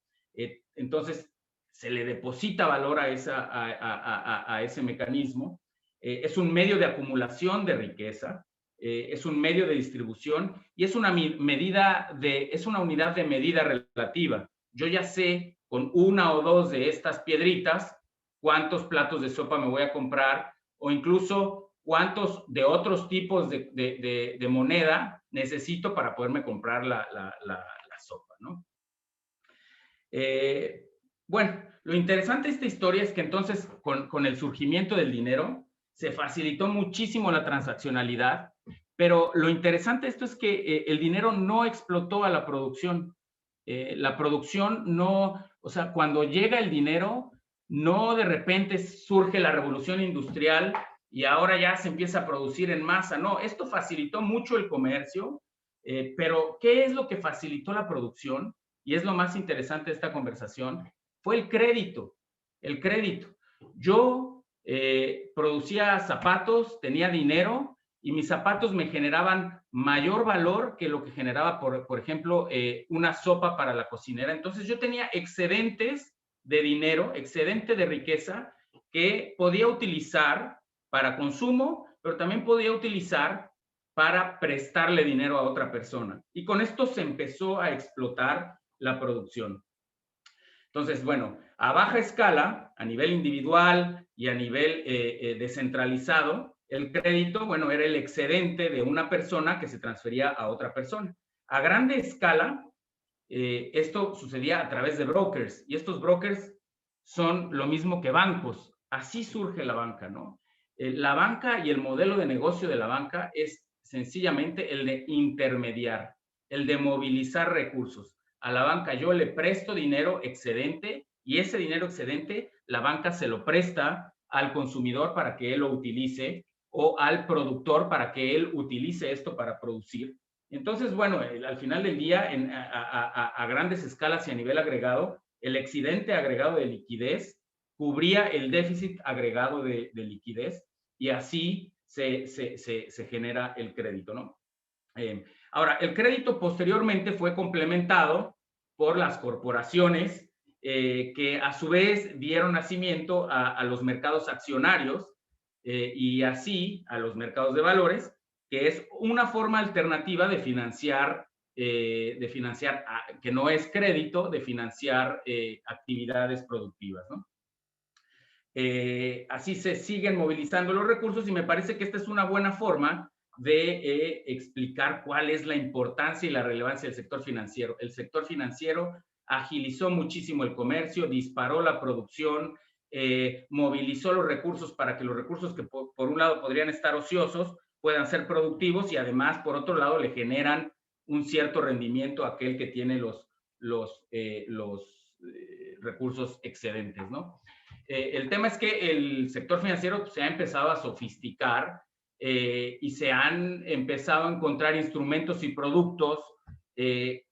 Entonces, se le deposita valor a ese mecanismo. Es un medio de acumulación de riqueza, es un medio de distribución y es una unidad de medida relativa. Yo ya sé con una o dos de estas piedritas cuántos platos de sopa me voy a comprar o incluso cuántos de otros tipos de moneda necesito para poderme comprar la sopa, ¿no? Bueno, lo interesante de esta historia es que entonces con el surgimiento del dinero se facilitó muchísimo la transaccionalidad, pero lo interesante de esto es que el dinero no explotó a la producción. La producción no, o sea, cuando llega el dinero, no de repente surge la revolución industrial y ahora ya se empieza a producir en masa. No, esto facilitó mucho el comercio, pero ¿qué es lo que facilitó la producción? Y es lo más interesante de esta conversación, fue el crédito. El crédito. Yo producía zapatos, tenía dinero y mis zapatos me generaban mayor valor que lo que generaba, por ejemplo, una sopa para la cocinera. Entonces yo tenía excedentes de dinero, excedente de riqueza que podía utilizar para consumo, pero también podía utilizar para prestarle dinero a otra persona. Y con esto se empezó a explotar la producción. Entonces, bueno, a baja escala, a nivel individual y a nivel descentralizado, el crédito, bueno, era el excedente de una persona que se transfería a otra persona. A grande escala, esto sucedía a través de brokers, y estos brokers son lo mismo que bancos. Así surge la banca, ¿no? La banca y el modelo de negocio de la banca es sencillamente el de intermediar, el de movilizar recursos. A la banca yo le presto dinero excedente y ese dinero excedente la banca se lo presta al consumidor para que él lo utilice o al productor para que él utilice esto para producir. Entonces, bueno, al final del día, a grandes escalas y a nivel agregado, el excedente agregado de liquidez cubría el déficit agregado de liquidez y así se genera el crédito, ¿no? Ahora, el crédito posteriormente fue complementado por las corporaciones que a su vez dieron nacimiento a los mercados accionarios y así a los mercados de valores, que es una forma alternativa de financiar, que no es crédito, de financiar actividades productivas, ¿no? Así se siguen movilizando los recursos y me parece que esta es una buena forma de explicar cuál es la importancia y la relevancia del sector financiero. El sector financiero agilizó muchísimo el comercio, disparó la producción, movilizó los recursos para que los recursos que por un lado podrían estar ociosos puedan ser productivos y además, por otro lado, le generan un cierto rendimiento a aquel que tiene los recursos excedentes, ¿no? El tema es que el sector financiero se ha empezado a sofisticar y se han empezado a encontrar instrumentos y productos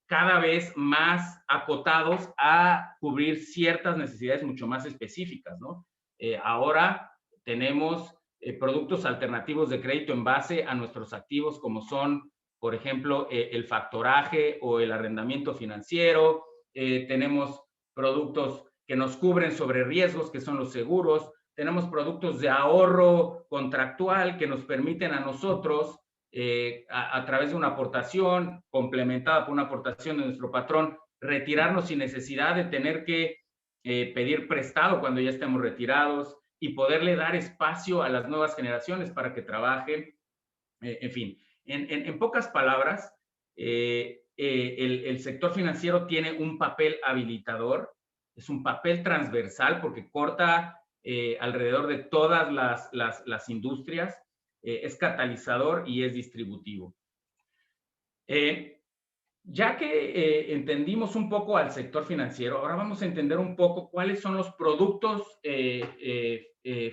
cada vez más acotados a cubrir ciertas necesidades mucho más específicas, ¿no? Ahora tenemos productos alternativos de crédito en base a nuestros activos como son, por ejemplo, el factoraje o el arrendamiento financiero. Tenemos productos que nos cubren sobre riesgos, que son los seguros. Tenemos productos de ahorro contractual que nos permiten a nosotros, a través de una aportación complementada por una aportación de nuestro patrón, retirarnos sin necesidad de tener que pedir prestado cuando ya estemos retirados y poderle dar espacio a las nuevas generaciones para que trabajen. En fin, en pocas palabras, el sector financiero tiene un papel habilitador, es un papel transversal porque corta alrededor de todas las industrias, es catalizador y es distributivo. Ya que entendimos un poco al sector financiero, ahora vamos a entender un poco cuáles son los productos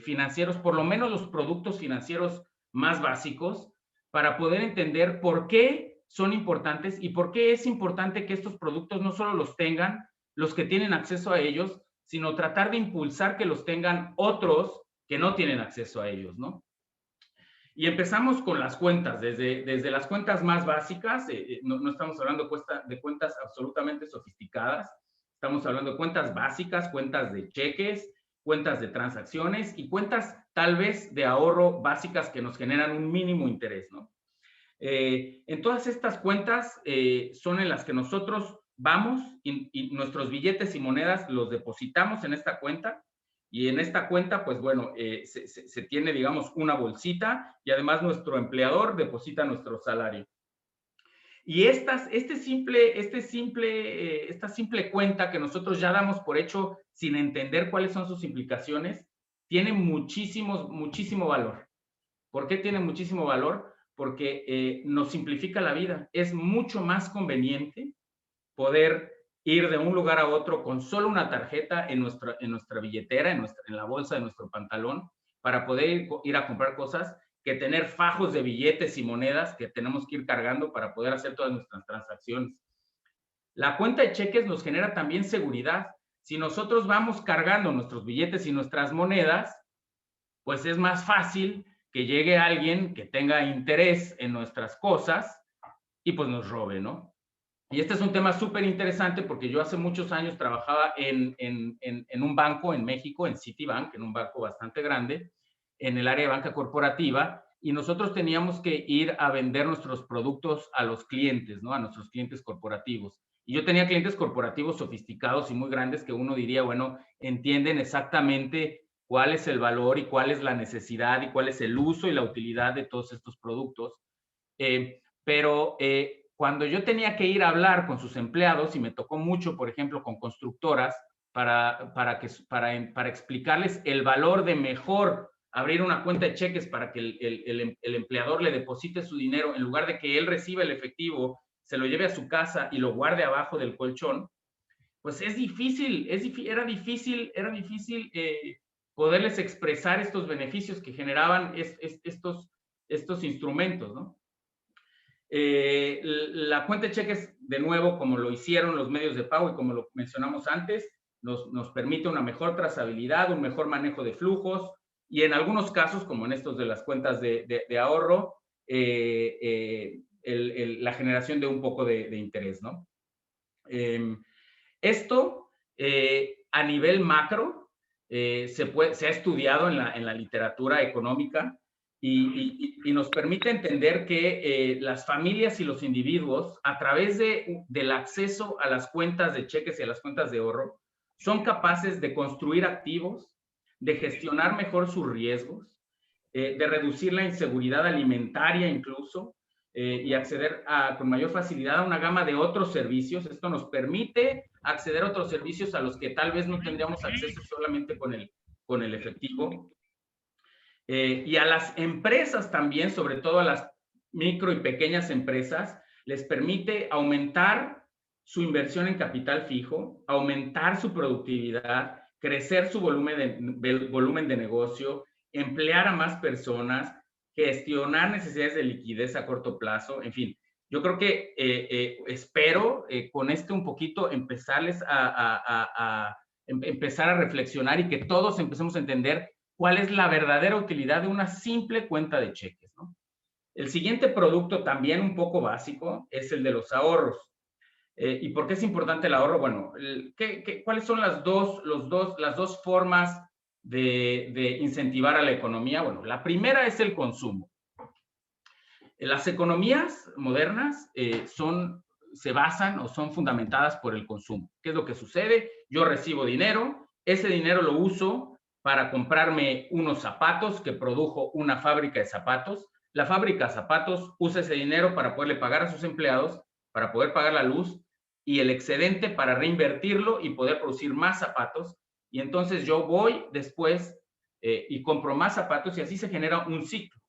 financieros, por lo menos los productos financieros más básicos, para poder entender por qué son importantes y por qué es importante que estos productos no solo los tengan los que tienen acceso a ellos, sino tratar de impulsar que los tengan otros que no tienen acceso a ellos, ¿no? Y empezamos con las cuentas, desde las cuentas más básicas, no estamos hablando de cuentas absolutamente sofisticadas, estamos hablando de cuentas básicas, cuentas de cheques, cuentas de transacciones y cuentas tal vez de ahorro básicas que nos generan un mínimo interés, ¿no? En todas estas cuentas son en las que nosotros vamos y nuestros billetes y monedas los depositamos en esta cuenta. Y en esta cuenta, pues bueno, se tiene, digamos, una bolsita y además nuestro empleador deposita nuestro salario. Y esta simple cuenta que nosotros ya damos por hecho sin entender cuáles son sus implicaciones, tiene muchísimo valor. ¿Por qué tiene muchísimo valor? Porque nos simplifica la vida. Es mucho más conveniente poder ir de un lugar a otro con solo una tarjeta en nuestra billetera, en la bolsa de nuestro pantalón, para poder ir a comprar cosas, que tener fajos de billetes y monedas que tenemos que ir cargando para poder hacer todas nuestras transacciones. La cuenta de cheques nos genera también seguridad. Si nosotros vamos cargando nuestros billetes y nuestras monedas, pues es más fácil que llegue alguien que tenga interés en nuestras cosas y pues nos robe, ¿no? Y este es un tema súper interesante porque yo hace muchos años trabajaba en un banco en México, en Citibank, en un banco bastante grande, en el área de banca corporativa, y nosotros teníamos que ir a vender nuestros productos a los clientes, ¿no? A nuestros clientes corporativos. Y yo tenía clientes corporativos sofisticados y muy grandes que uno diría, bueno, entienden exactamente cuál es el valor y cuál es la necesidad y cuál es el uso y la utilidad de todos estos productos. Pero cuando yo tenía que ir a hablar con sus empleados, y me tocó mucho, por ejemplo, con constructoras, para explicarles el valor de mejor abrir una cuenta de cheques para que el empleador le deposite su dinero, en lugar de que él reciba el efectivo, se lo lleve a su casa y lo guarde abajo del colchón, pues era difícil poderles expresar estos beneficios que generaban estos instrumentos, ¿no? La cuenta de cheques, de nuevo, como lo hicieron los medios de pago y como lo mencionamos antes, nos permite una mejor trazabilidad, un mejor manejo de flujos y en algunos casos, como en estos de las cuentas de ahorro, la generación de un poco de interés, ¿no? Esto, a nivel macro, se ha estudiado en la literatura económica y nos permite entender que las familias y los individuos, a través del acceso a las cuentas de cheques y a las cuentas de ahorro, son capaces de construir activos, de gestionar mejor sus riesgos, de reducir la inseguridad alimentaria incluso, y acceder con mayor facilidad a una gama de otros servicios. Esto nos permite acceder a otros servicios a los que tal vez no tendríamos acceso solamente con el efectivo. Y a las empresas también, sobre todo a las micro y pequeñas empresas, les permite aumentar su inversión en capital fijo, aumentar su productividad, crecer su volumen de negocio, emplear a más personas, gestionar necesidades de liquidez a corto plazo, en fin. Yo creo que espero con esto un poquito empezarles empezar a reflexionar y que todos empecemos a entender cuál es la verdadera utilidad de una simple cuenta de cheques, ¿no? El siguiente producto, también un poco básico, es el de los ahorros. ¿Y por qué es importante el ahorro? Bueno, ¿cuáles son las dos formas de incentivar a la economía? Bueno, la primera es el consumo. Las economías modernas se basan o son fundamentadas por el consumo. ¿Qué es lo que sucede? Yo recibo dinero, ese dinero lo uso para comprarme unos zapatos que produjo una fábrica de zapatos. La fábrica de zapatos usa ese dinero para poderle pagar a sus empleados, para poder pagar la luz, y el excedente para reinvertirlo y poder producir más zapatos y entonces yo voy después y compro más zapatos y así se genera un ciclo.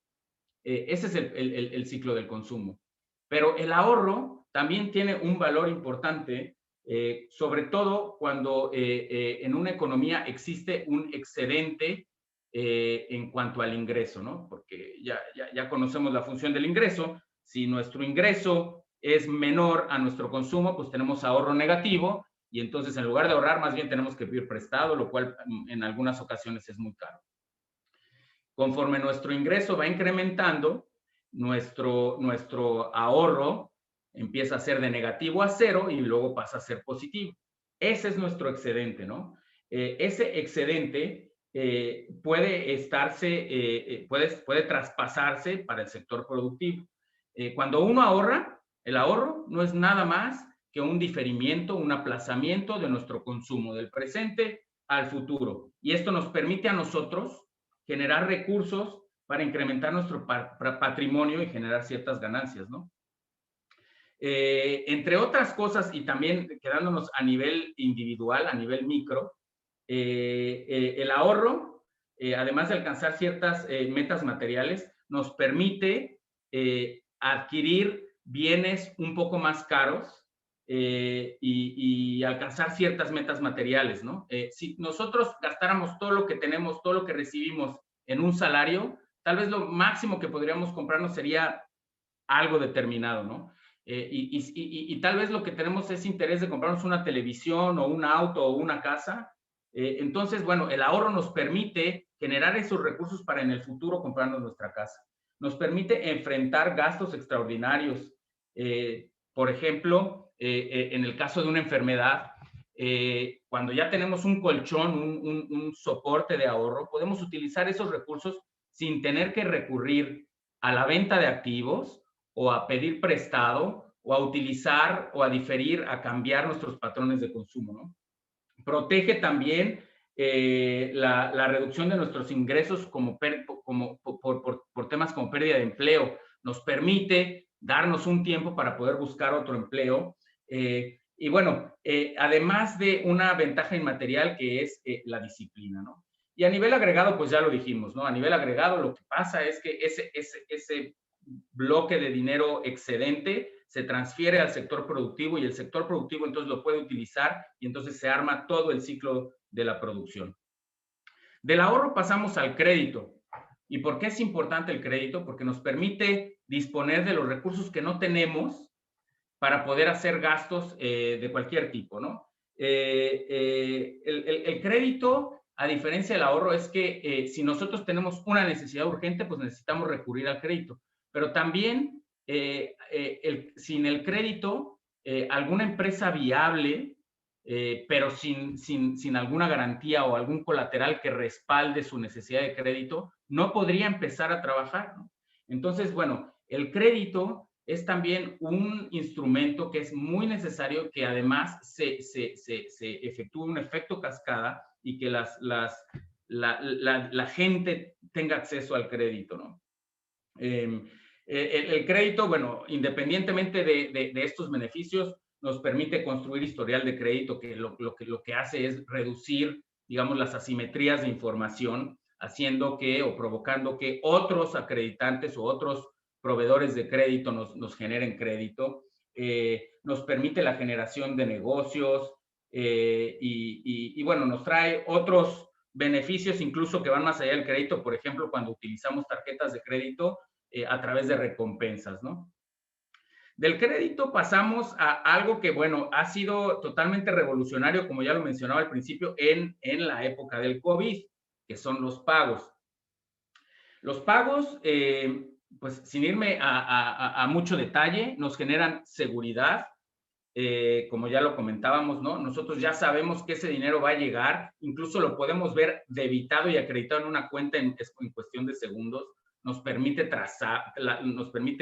Ese es el ciclo del consumo. Pero el ahorro también tiene un valor importante, sobre todo cuando en una economía existe un excedente en cuanto al ingreso, ¿no? Porque ya conocemos la función del ingreso. Si nuestro ingreso es menor a nuestro consumo, pues tenemos ahorro negativo y entonces en lugar de ahorrar, más bien tenemos que pedir prestado, lo cual en algunas ocasiones es muy caro. Conforme nuestro ingreso va incrementando, nuestro ahorro empieza a ser de negativo a cero y luego pasa a ser positivo. Ese es nuestro excedente, ¿no? Ese excedente puede traspasarse para el sector productivo. Cuando uno ahorra, el ahorro no es nada más que un diferimiento, un aplazamiento de nuestro consumo del presente al futuro. Y esto nos permite a nosotros generar recursos para incrementar nuestro patrimonio y generar ciertas ganancias, ¿no? Entre otras cosas, y también quedándonos a nivel individual, a nivel micro, el ahorro, además de alcanzar ciertas metas materiales, nos permite adquirir bienes un poco más caros y alcanzar ciertas metas materiales, ¿no? Si nosotros gastáramos todo lo que tenemos, todo lo que recibimos en un salario, tal vez lo máximo que podríamos comprarnos sería algo determinado, ¿no? Y tal vez lo que tenemos es interés de comprarnos una televisión o un auto o una casa. Entonces, bueno, el ahorro nos permite generar esos recursos para en el futuro comprarnos nuestra casa. Nos permite enfrentar gastos extraordinarios. Por ejemplo, en el caso de una enfermedad, cuando ya tenemos un colchón, un soporte de ahorro, podemos utilizar esos recursos sin tener que recurrir a la venta de activos o a pedir prestado o a utilizar o a diferir, a cambiar nuestros patrones de consumo, ¿no? Protege también la reducción de nuestros ingresos por temas como pérdida de empleo. Nos permite darnos un tiempo para poder buscar otro empleo. Y bueno, además de una ventaja inmaterial que es la disciplina, ¿no? Y a nivel agregado, pues ya lo dijimos, ¿no? A nivel agregado lo que pasa es que ese bloque de dinero excedente se transfiere al sector productivo y el sector productivo entonces lo puede utilizar y entonces se arma todo el ciclo de la producción. Del ahorro pasamos al crédito. ¿Y por qué es importante el crédito? Porque nos permite disponer de los recursos que no tenemos para poder hacer gastos de cualquier tipo, ¿no? El crédito, a diferencia del ahorro, es que si nosotros tenemos una necesidad urgente, pues necesitamos recurrir al crédito. Pero también, sin el crédito, alguna empresa viable, pero sin alguna garantía o algún colateral que respalde su necesidad de crédito, no podría empezar a trabajar, ¿no? Entonces, bueno, el crédito es también un instrumento que es muy necesario, que además se efectúe un efecto cascada y que la gente tenga acceso al crédito, ¿no? El crédito, bueno, independientemente de estos beneficios, nos permite construir historial de crédito, que lo que hace es reducir, digamos, las asimetrías de información, haciendo que o provocando que otros acreditantes o otros proveedores de crédito nos generen crédito. Nos permite la generación de negocios y bueno, nos trae otros beneficios incluso que van más allá del crédito, por ejemplo, cuando utilizamos tarjetas de crédito a través de recompensas, ¿no? Del crédito pasamos a algo que, bueno, ha sido totalmente revolucionario, como ya lo mencionaba al principio, en la época del COVID, que son los pagos. Los pagos, pues sin irme a mucho detalle, nos generan seguridad, como ya lo comentábamos, ¿no? Nosotros ya sabemos que ese dinero va a llegar, incluso lo podemos ver debitado y acreditado en una cuenta en cuestión de segundos. Nos permite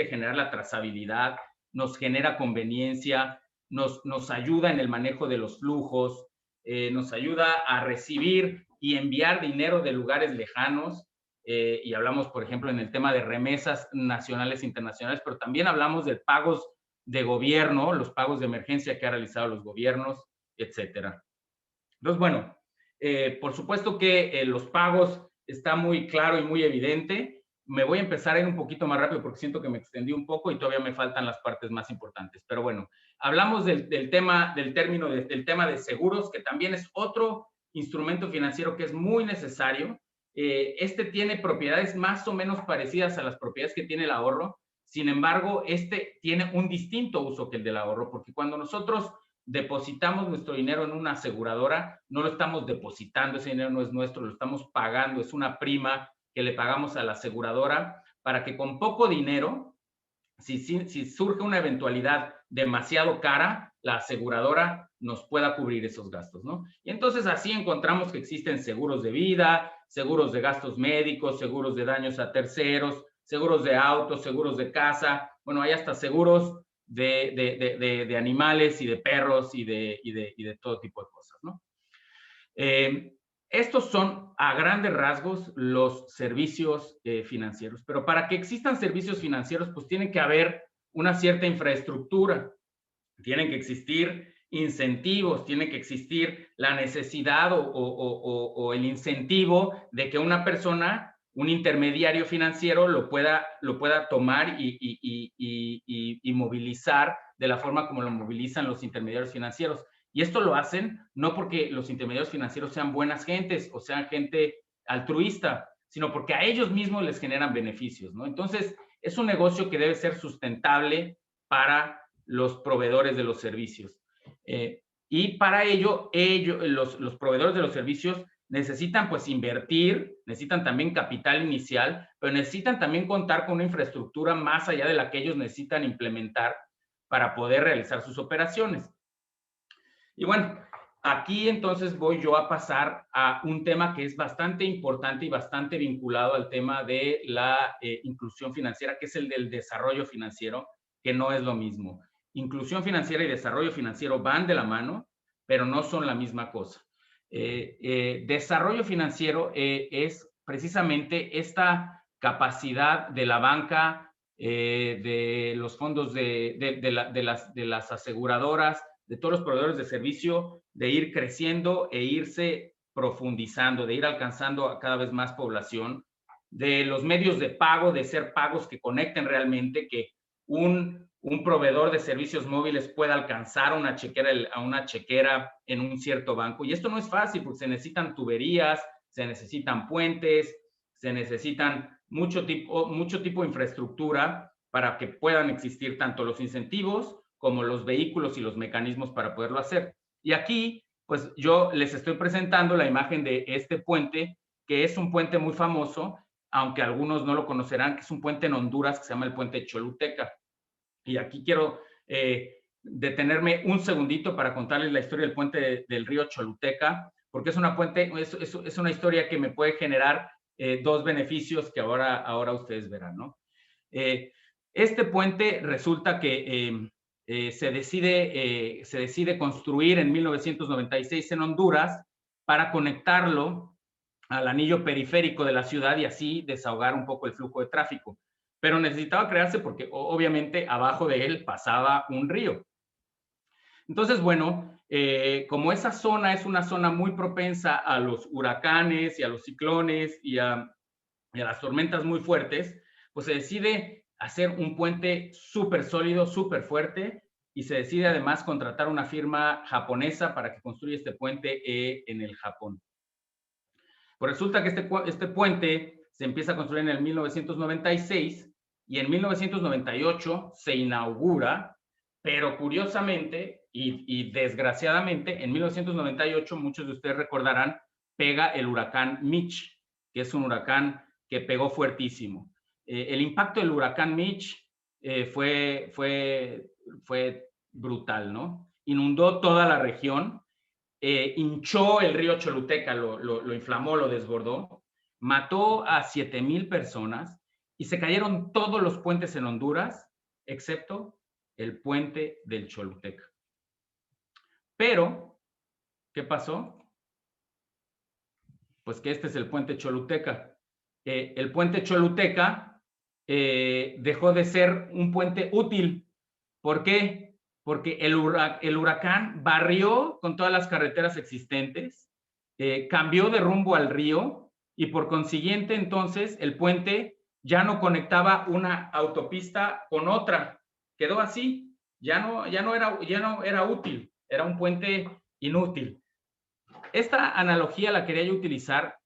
generar la trazabilidad, nos genera conveniencia, nos ayuda en el manejo de los flujos, nos ayuda a recibir y enviar dinero de lugares lejanos, y hablamos, por ejemplo, en el tema de remesas nacionales e internacionales, pero también hablamos de pagos de gobierno, los pagos de emergencia que han realizado los gobiernos, etcétera. Entonces, bueno, Por supuesto que los pagos está muy claro y muy evidente. Me voy a empezar a ir un poquito más rápido porque siento que me extendí un poco y todavía me faltan las partes más importantes. Pero bueno, hablamos del tema de seguros, que también es otro instrumento financiero que es muy necesario. Este tiene propiedades más o menos parecidas a las propiedades que tiene el ahorro. Sin embargo, este tiene un distinto uso que el del ahorro, porque cuando nosotros depositamos nuestro dinero en una aseguradora, no lo estamos depositando, ese dinero no es nuestro, lo estamos pagando, es una prima que le pagamos a la aseguradora para que con poco dinero, si surge una eventualidad demasiado cara, la aseguradora nos pueda cubrir esos gastos, ¿no? Y entonces así encontramos que existen seguros de vida, seguros de gastos médicos, seguros de daños a terceros, seguros de autos, seguros de casa, bueno, hay hasta seguros de animales y de perros y de todo tipo de cosas, ¿no? Estos son a grandes rasgos los servicios financieros, pero para que existan servicios financieros, pues tiene que haber una cierta infraestructura, tienen que existir incentivos, tiene que existir la necesidad o el incentivo de que una persona, un intermediario financiero, lo pueda tomar y movilizar de la forma como lo movilizan los intermediarios financieros. Y esto lo hacen no porque los intermediarios financieros sean buenas gentes o sean gente altruista, sino porque a ellos mismos les generan beneficios, ¿no? Entonces, es un negocio que debe ser sustentable para los proveedores de los servicios. Y para ello, los proveedores de los servicios necesitan pues invertir, necesitan también capital inicial, pero necesitan también contar con una infraestructura más allá de la que ellos necesitan implementar para poder realizar sus operaciones. Y bueno, aquí entonces voy yo a pasar a un tema que es bastante importante y bastante vinculado al tema de la inclusión financiera, que es el del desarrollo financiero, que no es lo mismo. Inclusión financiera y desarrollo financiero van de la mano, pero no son la misma cosa. Desarrollo financiero es precisamente esta capacidad de la banca, de los fondos de las aseguradoras, de todos los proveedores de servicio, de ir creciendo e irse profundizando, de ir alcanzando a cada vez más población, de los medios de pago, de ser pagos que conecten realmente, que un proveedor de servicios móviles pueda alcanzar a una chequera en un cierto banco. Y esto no es fácil porque se necesitan tuberías, se necesitan puentes, se necesitan mucho tipo de infraestructura para que puedan existir tanto los incentivos como los vehículos y los mecanismos para poderlo hacer. Y aquí, pues yo les estoy presentando la imagen de este puente, que es un puente muy famoso, aunque algunos no lo conocerán, que es un puente en Honduras que se llama el puente Choluteca. Y aquí quiero detenerme un segundito para contarles la historia del puente del río Choluteca, porque es una historia que me puede generar dos beneficios que ahora ustedes verán, ¿no? Este puente resulta que se decide construir en 1996 en Honduras para conectarlo al anillo periférico de la ciudad y así desahogar un poco el flujo de tráfico. Pero necesitaba crearse porque obviamente abajo de él pasaba un río. Entonces, bueno, como esa zona es una zona muy propensa a los huracanes y a los ciclones y a las tormentas muy fuertes, pues se decide hacer un puente súper sólido, súper fuerte, y se decide además contratar una firma japonesa para que construya este puente en el Japón. Pues resulta que este puente se empieza a construir en el 1996 y en 1998 se inaugura, pero curiosamente y desgraciadamente, en 1998, muchos de ustedes recordarán, pega el huracán Mitch, que es un huracán que pegó fuertísimo. El impacto del huracán Mitch fue brutal, ¿no? Inundó toda la región, hinchó el río Choluteca, lo inflamó, lo desbordó, mató a 7,000 personas y se cayeron todos los puentes en Honduras, excepto el puente del Choluteca. Pero, ¿qué pasó? Pues que este es el puente Choluteca. El puente Choluteca dejó de ser un puente útil. ¿Por qué? Porque el huracán barrió con todas las carreteras existentes cambió de rumbo al río y por consiguiente entonces el puente ya no conectaba una autopista con otra, quedó así, ya no era útil, era un puente inútil. Esta analogía la quería yo utilizar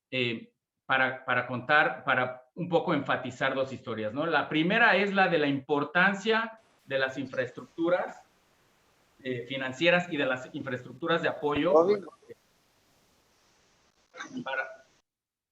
para contar, para un poco enfatizar dos historias, ¿no? La primera es la de la importancia de las infraestructuras financieras y de las infraestructuras de apoyo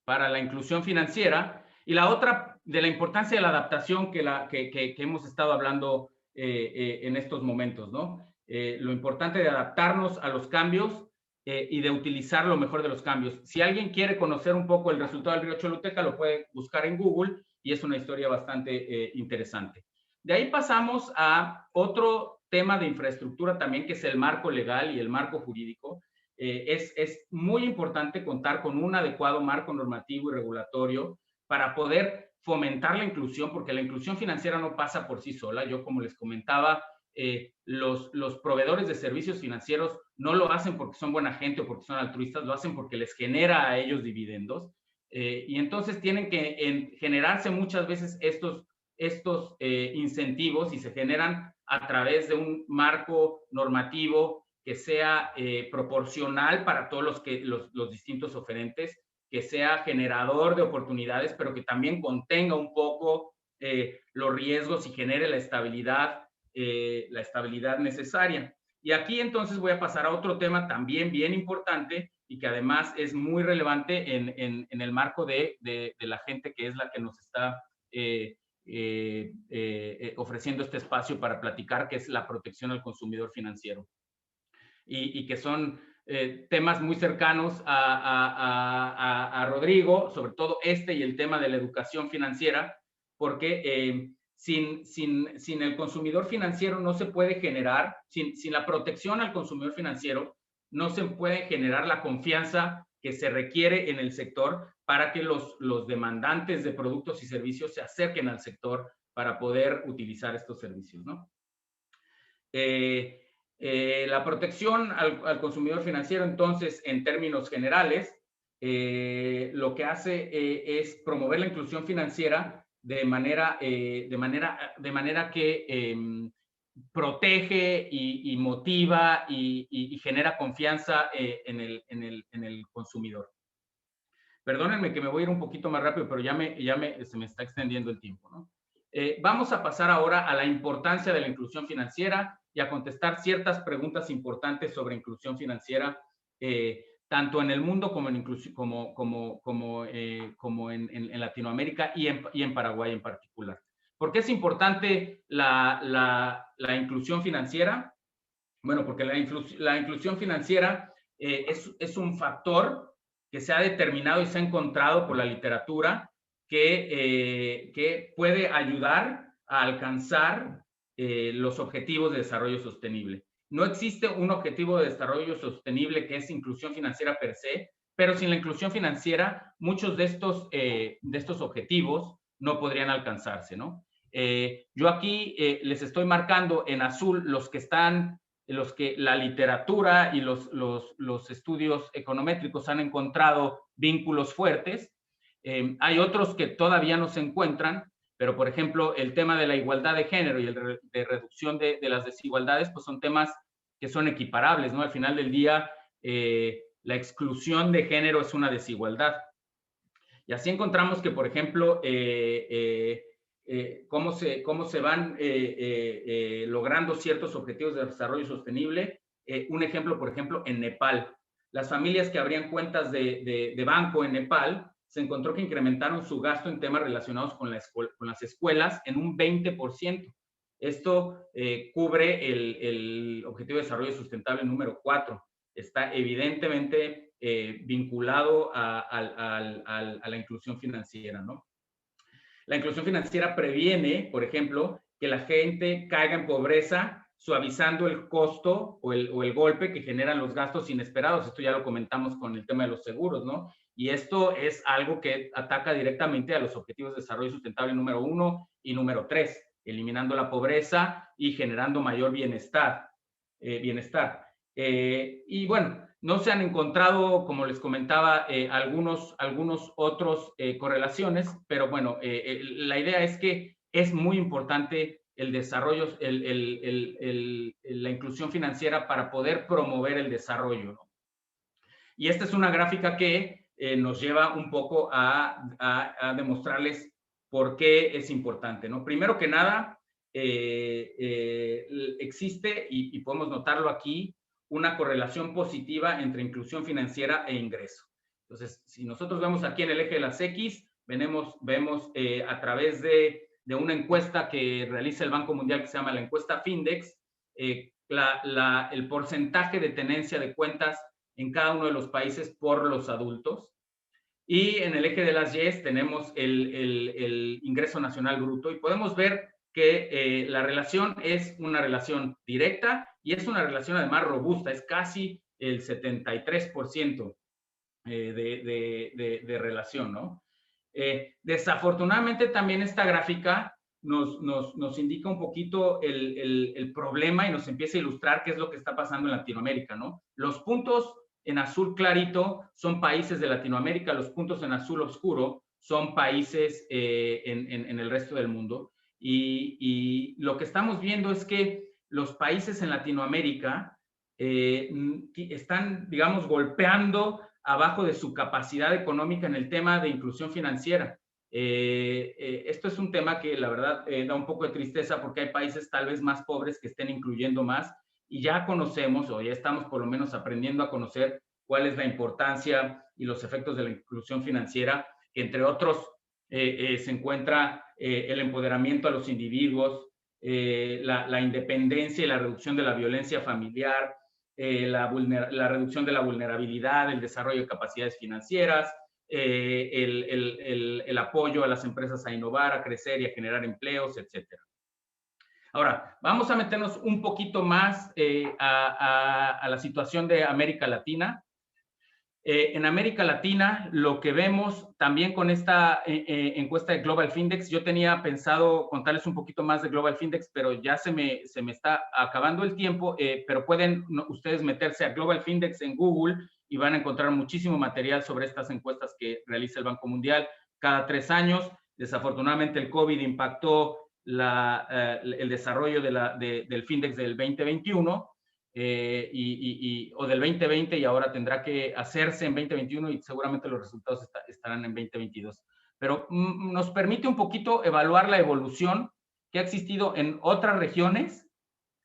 para la inclusión financiera, y la otra de la importancia de la adaptación que hemos estado hablando en estos momentos, ¿no? Lo importante de adaptarnos a los cambios y de utilizar lo mejor de los cambios. Si alguien quiere conocer un poco el resultado del río Choluteca, lo puede buscar en Google y es una historia bastante interesante. De ahí pasamos a otro tema de infraestructura también, que es el marco legal y el marco jurídico. Es muy importante contar con un adecuado marco normativo y regulatorio para poder fomentar la inclusión, porque la inclusión financiera no pasa por sí sola. Yo, como les comentaba, los proveedores de servicios financieros no lo hacen porque son buena gente o porque son altruistas, lo hacen porque les genera a ellos dividendos. Y entonces tienen que generarse muchas veces estos incentivos, y se generan a través de un marco normativo que sea proporcional para todos los distintos oferentes, que sea generador de oportunidades, pero que también contenga un poco los riesgos y genere la estabilidad necesaria. Y aquí entonces voy a pasar a otro tema también bien importante y que además es muy relevante en el marco de la gente que es la que nos está ofreciendo este espacio para platicar, que es la protección al consumidor financiero. Y que son temas muy cercanos a Rodrigo, sobre todo este y el tema de la educación financiera, porque sin el consumidor financiero no se puede generar, sin la protección al consumidor financiero, no se puede generar la confianza que se requiere en el sector para que los demandantes de productos y servicios se acerquen al sector para poder utilizar estos servicios, ¿no? La protección al consumidor financiero, entonces, en términos generales, lo que hace es promover la inclusión financiera de manera que protege y motiva y genera confianza en el consumidor. Perdónenme que me voy a ir un poquito más rápido, pero se me está extendiendo el tiempo, ¿no? Vamos a pasar ahora a la importancia de la inclusión financiera y a contestar ciertas preguntas importantes sobre inclusión financiera, tanto en el mundo como en Latinoamérica y en Paraguay en particular. ¿Por qué es importante la inclusión financiera? Bueno, porque la inclusión financiera es un factor que se ha determinado y se ha encontrado por la literatura que puede ayudar a alcanzar los objetivos de desarrollo sostenible. No existe un objetivo de desarrollo sostenible que es inclusión financiera per se, pero sin la inclusión financiera, muchos de estos objetivos no podrían alcanzarse, ¿no? Yo aquí les estoy marcando en azul los que la literatura y los estudios econométricos han encontrado vínculos fuertes. Hay otros que todavía no se encuentran, pero por ejemplo, el tema de la igualdad de género y de reducción de las desigualdades, pues son temas que son equiparables, ¿no? Al final del día, la exclusión de género es una desigualdad. Y así encontramos que, por ejemplo, cómo se van logrando ciertos objetivos de desarrollo sostenible. Un ejemplo, por ejemplo, en Nepal. Las familias que abrían cuentas de banco en Nepal se encontró que incrementaron su gasto en temas relacionados con las escuelas en un 20%. Esto cubre el Objetivo de Desarrollo Sustentable número 4. Está evidentemente vinculado a la inclusión financiera, ¿no? La inclusión financiera previene, por ejemplo, que la gente caiga en pobreza, suavizando el costo o el golpe que generan los gastos inesperados. Esto ya lo comentamos con el tema de los seguros, ¿no? Y esto es algo que ataca directamente a los Objetivos de Desarrollo Sustentable número 1 y número 3, eliminando la pobreza y generando mayor bienestar. Y bueno, no se han encontrado, como les comentaba, algunos otros correlaciones, pero bueno, la idea es que es muy importante el desarrollo, la inclusión financiera para poder promover el desarrollo, ¿no? Y esta es una gráfica que nos lleva un poco a demostrarles por qué es importante, ¿no? Primero que nada, existe, y podemos notarlo aquí, una correlación positiva entre inclusión financiera e ingreso. Entonces, si nosotros vemos aquí en el eje de las X, vemos a través de una encuesta que realiza el Banco Mundial que se llama la encuesta Findex, el porcentaje de tenencia de cuentas en cada uno de los países por los adultos. Y en el eje de las Y tenemos el ingreso nacional bruto y podemos ver que la relación es una relación directa y es una relación además robusta, es casi el 73% de relación, ¿no? Desafortunadamente también esta gráfica nos indica un poquito el problema y nos empieza a ilustrar qué es lo que está pasando en Latinoamérica, ¿no? Los puntos en azul clarito son países de Latinoamérica, los puntos en azul oscuro son países en el resto del mundo. Y lo que estamos viendo es que los países en Latinoamérica están, digamos, golpeando abajo de su capacidad económica en el tema de inclusión financiera. Esto es un tema que la verdad da un poco de tristeza porque hay países tal vez más pobres que estén incluyendo más y ya conocemos o ya estamos por lo menos aprendiendo a conocer cuál es la importancia y los efectos de la inclusión financiera, que entre otros se encuentra el empoderamiento a los individuos, la independencia y la reducción de la violencia familiar, la reducción de la vulnerabilidad, el desarrollo de capacidades financieras, el apoyo a las empresas a innovar, a crecer y a generar empleos, etcétera. Ahora, vamos a meternos un poquito más a la situación de América Latina. En América Latina, lo que vemos también con esta encuesta de Global Findex, yo tenía pensado contarles un poquito más de Global Findex, pero ya se me está acabando el tiempo, pero pueden ustedes meterse a Global Findex en Google y van a encontrar muchísimo material sobre estas encuestas que realiza el Banco Mundial cada 3 años. Desafortunadamente el COVID impactó el desarrollo del Findex del 2021, o del 2020 y ahora tendrá que hacerse en 2021 y seguramente los resultados estarán en 2022. Pero nos permite un poquito evaluar la evolución que ha existido en otras regiones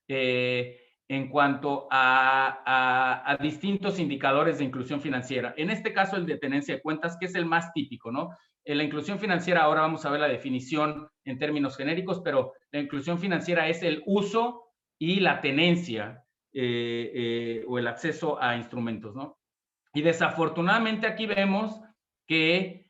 en cuanto a distintos indicadores de inclusión financiera. En este caso, el de tenencia de cuentas, que es el más típico, ¿no? En la inclusión financiera, ahora vamos a ver la definición en términos genéricos, pero la inclusión financiera es el uso y la tenencia o el acceso a instrumentos, ¿no? Y desafortunadamente aquí vemos que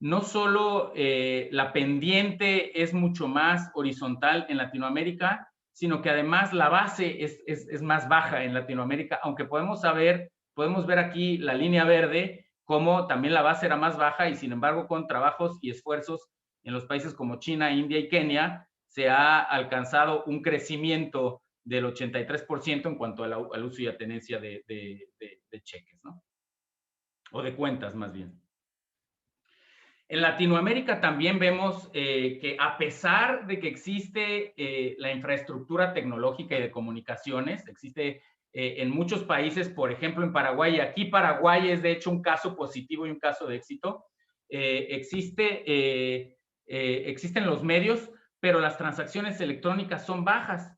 no solo la pendiente es mucho más horizontal en Latinoamérica, sino que además la base es más baja en Latinoamérica, aunque podemos ver aquí la línea verde, como también la base era más baja y sin embargo con trabajos y esfuerzos en los países como China, India y Kenia, se ha alcanzado un crecimiento del 83% en cuanto al uso y a tenencia de cheques, ¿no? O de cuentas, más bien. En Latinoamérica también vemos que a pesar de que existe la infraestructura tecnológica y de comunicaciones, existe en muchos países, por ejemplo en Paraguay, y aquí Paraguay es de hecho un caso positivo y un caso de éxito, existen los medios, pero las transacciones electrónicas son bajas.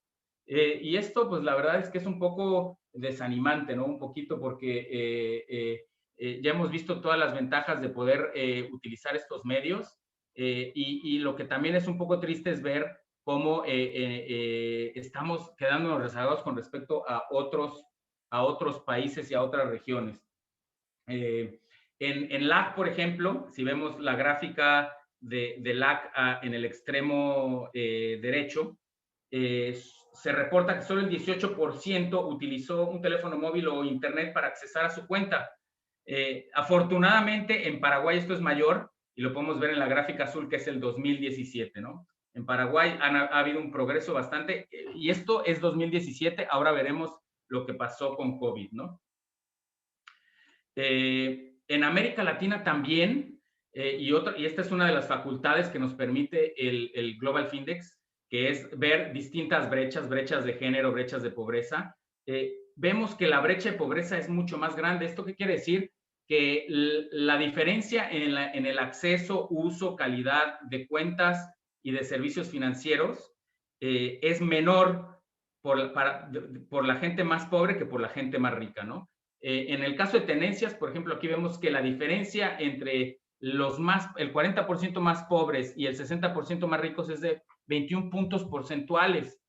Y esto, pues la verdad es que es un poco desanimante, ¿no? Un poquito porque ya hemos visto todas las ventajas de poder utilizar estos medios y lo que también es un poco triste es ver cómo estamos quedándonos rezagados con respecto a otros países y a otras regiones. En LAC, por ejemplo, si vemos la gráfica de LAC en el extremo derecho, se reporta que solo el 18% utilizó un teléfono móvil o internet para accesar a su cuenta. Afortunadamente, en Paraguay esto es mayor y lo podemos ver en la gráfica azul, que es el 2017, ¿no? En Paraguay ha habido un progreso bastante, y esto es 2017, ahora veremos lo que pasó con COVID, ¿no? En América Latina también, y esta es una de las facultades que nos permite el Global Findex, que es ver distintas brechas de género, brechas de pobreza. Vemos que la brecha de pobreza es mucho más grande. ¿Esto qué quiere decir? Que la diferencia en el acceso, uso, calidad de cuentas y de servicios financieros es menor por la gente más pobre que por la gente más rica, ¿no? En el caso de tenencias, por ejemplo, aquí vemos que la diferencia entre el 40% más pobres y el 60% más ricos es de 21 puntos porcentuales.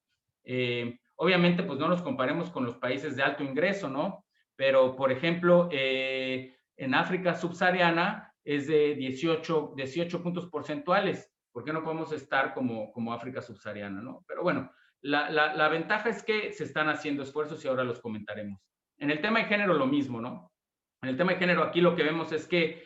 Obviamente, pues no nos comparemos con los países de alto ingreso, ¿no? Pero, por ejemplo, en África subsahariana es de 18 puntos porcentuales. ¿Por qué no podemos estar como África subsahariana, no? Pero bueno, la ventaja es que se están haciendo esfuerzos y ahora los comentaremos. En el tema de género, lo mismo, ¿no? En el tema de género, aquí lo que vemos es que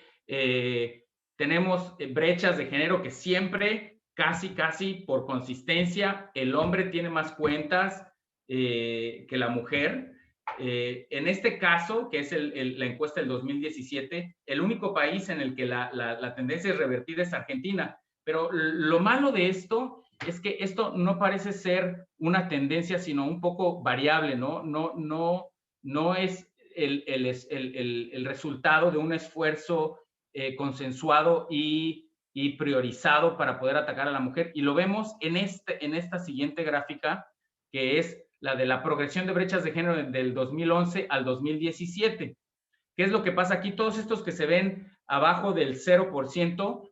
tenemos brechas de género que siempre, casi por consistencia, el hombre tiene más cuentas que la mujer. En este caso, que es la encuesta del 2017, el único país en el que la tendencia es revertida es Argentina. Pero lo malo de esto es que esto no parece ser una tendencia, sino un poco variable, ¿no? No es el resultado de un esfuerzo consensuado y priorizado para poder atacar a la mujer. Y lo vemos en esta siguiente gráfica, que es la de la progresión de brechas de género del 2011 al 2017. ¿Qué es lo que pasa aquí? Todos estos que se ven abajo del 0%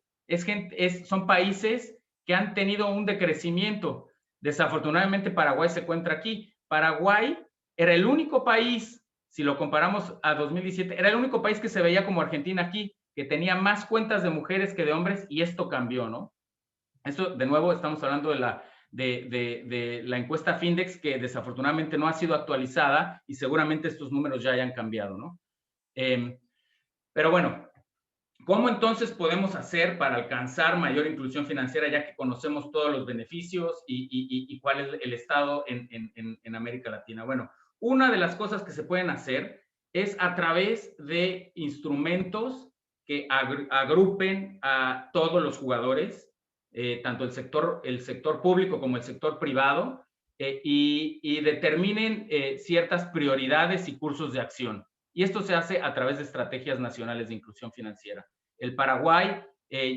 son países que han tenido un decrecimiento. Desafortunadamente, Paraguay se encuentra aquí. Paraguay era el único país, si lo comparamos a 2017, era el único país que se veía como Argentina aquí, que tenía más cuentas de mujeres que de hombres, y esto cambió, ¿no? Esto, de nuevo, estamos hablando de la encuesta Findex, que desafortunadamente no ha sido actualizada y seguramente estos números ya hayan cambiado, ¿no? Pero bueno, ¿cómo entonces podemos hacer para alcanzar mayor inclusión financiera, ya que conocemos todos los beneficios y cuál es el estado en América Latina? Bueno, una de las cosas que se pueden hacer es a través de instrumentos que agrupen a todos los jugadores, tanto el sector público como el sector privado, y determinen ciertas prioridades y cursos de acción. Y esto se hace a través de estrategias nacionales de inclusión financiera. El Paraguay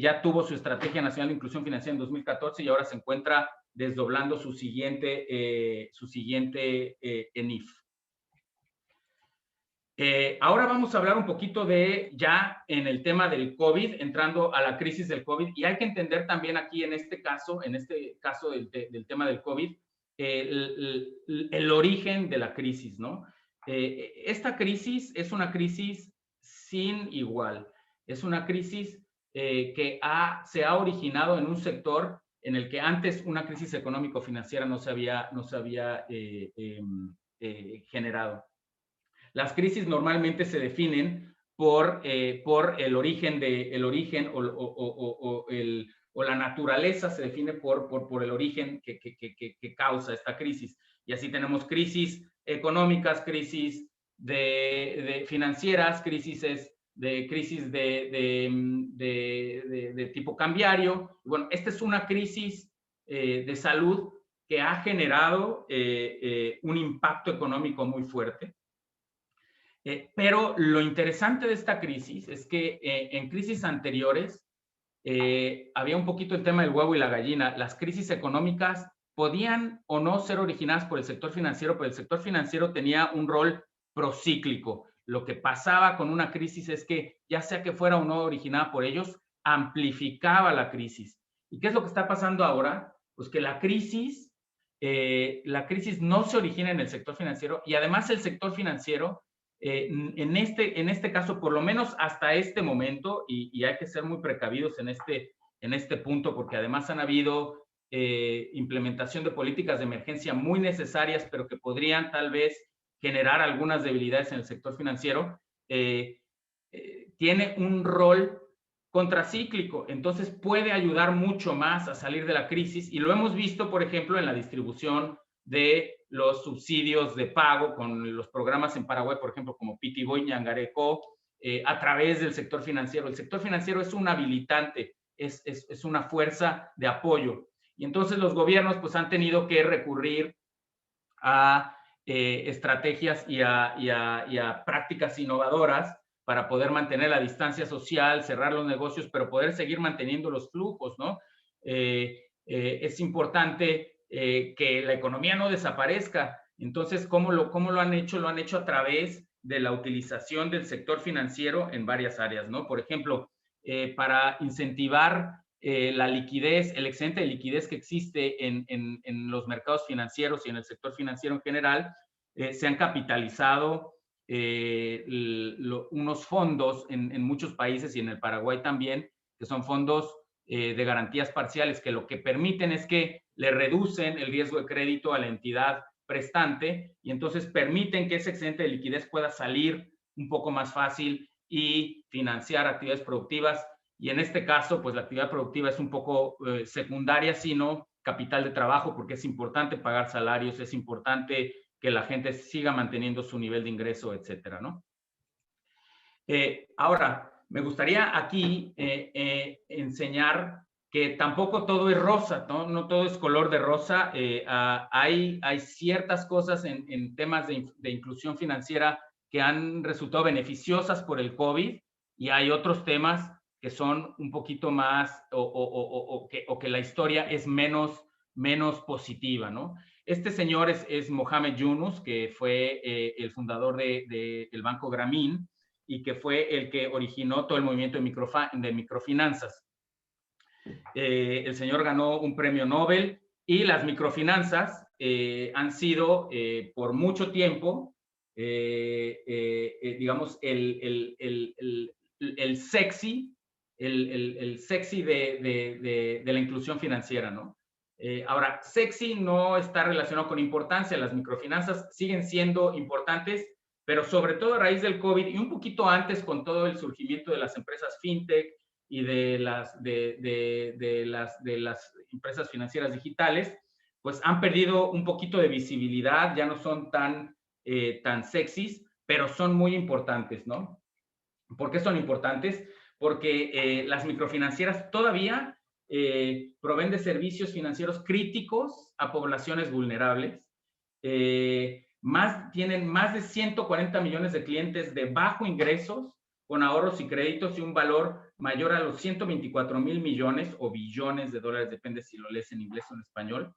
ya tuvo su Estrategia Nacional de Inclusión Financiera en 2014 y ahora se encuentra desdoblando su siguiente ENIF. Ahora vamos a hablar un poquito ya en el tema del COVID, entrando a la crisis del COVID, y hay que entender también aquí en este caso del tema del COVID, el origen de la crisis, ¿no? Esta crisis es una crisis sin igual. Es una crisis que se ha originado en un sector en el que antes una crisis económico-financiera no se había generado. Las crisis normalmente se definen por el origen o la naturaleza se define por el origen que causa esta crisis. Y así tenemos crisis económicas, crisis financieras, crisis de tipo cambiario. Bueno, esta es una crisis de salud que ha generado un impacto económico muy fuerte. Pero lo interesante de esta crisis es que en crisis anteriores había un poquito el tema del huevo y la gallina. Las crisis económicas podían o no ser originadas por el sector financiero, pero el sector financiero tenía un rol procíclico. Lo que pasaba con una crisis es que, ya sea que fuera o no originada por ellos, amplificaba la crisis. ¿Y qué es lo que está pasando ahora? Pues que la crisis no se origina en el sector financiero, y además el sector financiero, en este caso, por lo menos hasta este momento, y hay que ser muy precavidos en este punto, porque además han habido implementación de políticas de emergencia muy necesarias, pero que podrían tal vez generar algunas debilidades en el sector financiero, tiene un rol contracíclico, entonces puede ayudar mucho más a salir de la crisis, y lo hemos visto, por ejemplo, en la distribución de los subsidios de pago con los programas en Paraguay, por ejemplo, como Pitibo y Ñangareco, a través del sector financiero. El sector financiero es un habilitante, es una fuerza de apoyo. Y entonces los gobiernos pues han tenido que recurrir a estrategias y a prácticas innovadoras para poder mantener la distancia social, cerrar los negocios, pero poder seguir manteniendo los flujos, ¿no? Es importante que la economía no desaparezca. Entonces, ¿cómo lo han hecho? Lo han hecho a través de la utilización del sector financiero en varias áreas, ¿no? Por ejemplo, para incentivar la liquidez, el excedente de liquidez que existe en los mercados financieros y en el sector financiero en general, se han capitalizado unos fondos en muchos países y en el Paraguay también, que son fondos de garantías parciales, que lo que permiten es que le reducen el riesgo de crédito a la entidad prestante y entonces permiten que ese excedente de liquidez pueda salir un poco más fácil y financiar actividades productivas. Y en este caso, pues la actividad productiva es un poco secundaria, sino capital de trabajo, porque es importante pagar salarios, es importante que la gente siga manteniendo su nivel de ingreso, etcétera, ¿no? Ahora, me gustaría aquí enseñar que tampoco todo es rosa, ¿no? No todo es color de rosa. Hay ciertas cosas en temas de inclusión financiera que han resultado beneficiosas por el COVID y hay otros temas que son un poquito más o que la historia es menos positiva, ¿no? Este señor es Mohamed Yunus, que fue el fundador del Banco Grameen y que fue el que originó todo el movimiento de microfinanzas. El señor ganó un premio Nobel y las microfinanzas han sido por mucho tiempo, digamos, el sexy, el sexy de la inclusión financiera, ¿no? Ahora, sexy no está relacionado con importancia, las microfinanzas siguen siendo importantes, pero sobre todo a raíz del COVID y un poquito antes con todo el surgimiento de las empresas fintech y de las empresas financieras digitales, pues han perdido un poquito de visibilidad, ya no son tan sexys, pero son muy importantes, ¿no? ¿Por qué son importantes? Porque las microfinancieras todavía proveen de servicios financieros críticos a poblaciones vulnerables. Tienen más de 140 millones de clientes de bajo ingresos, con ahorros y créditos y un valor mayor a los 124 mil millones o billones de dólares, depende si lo lees en inglés o en español.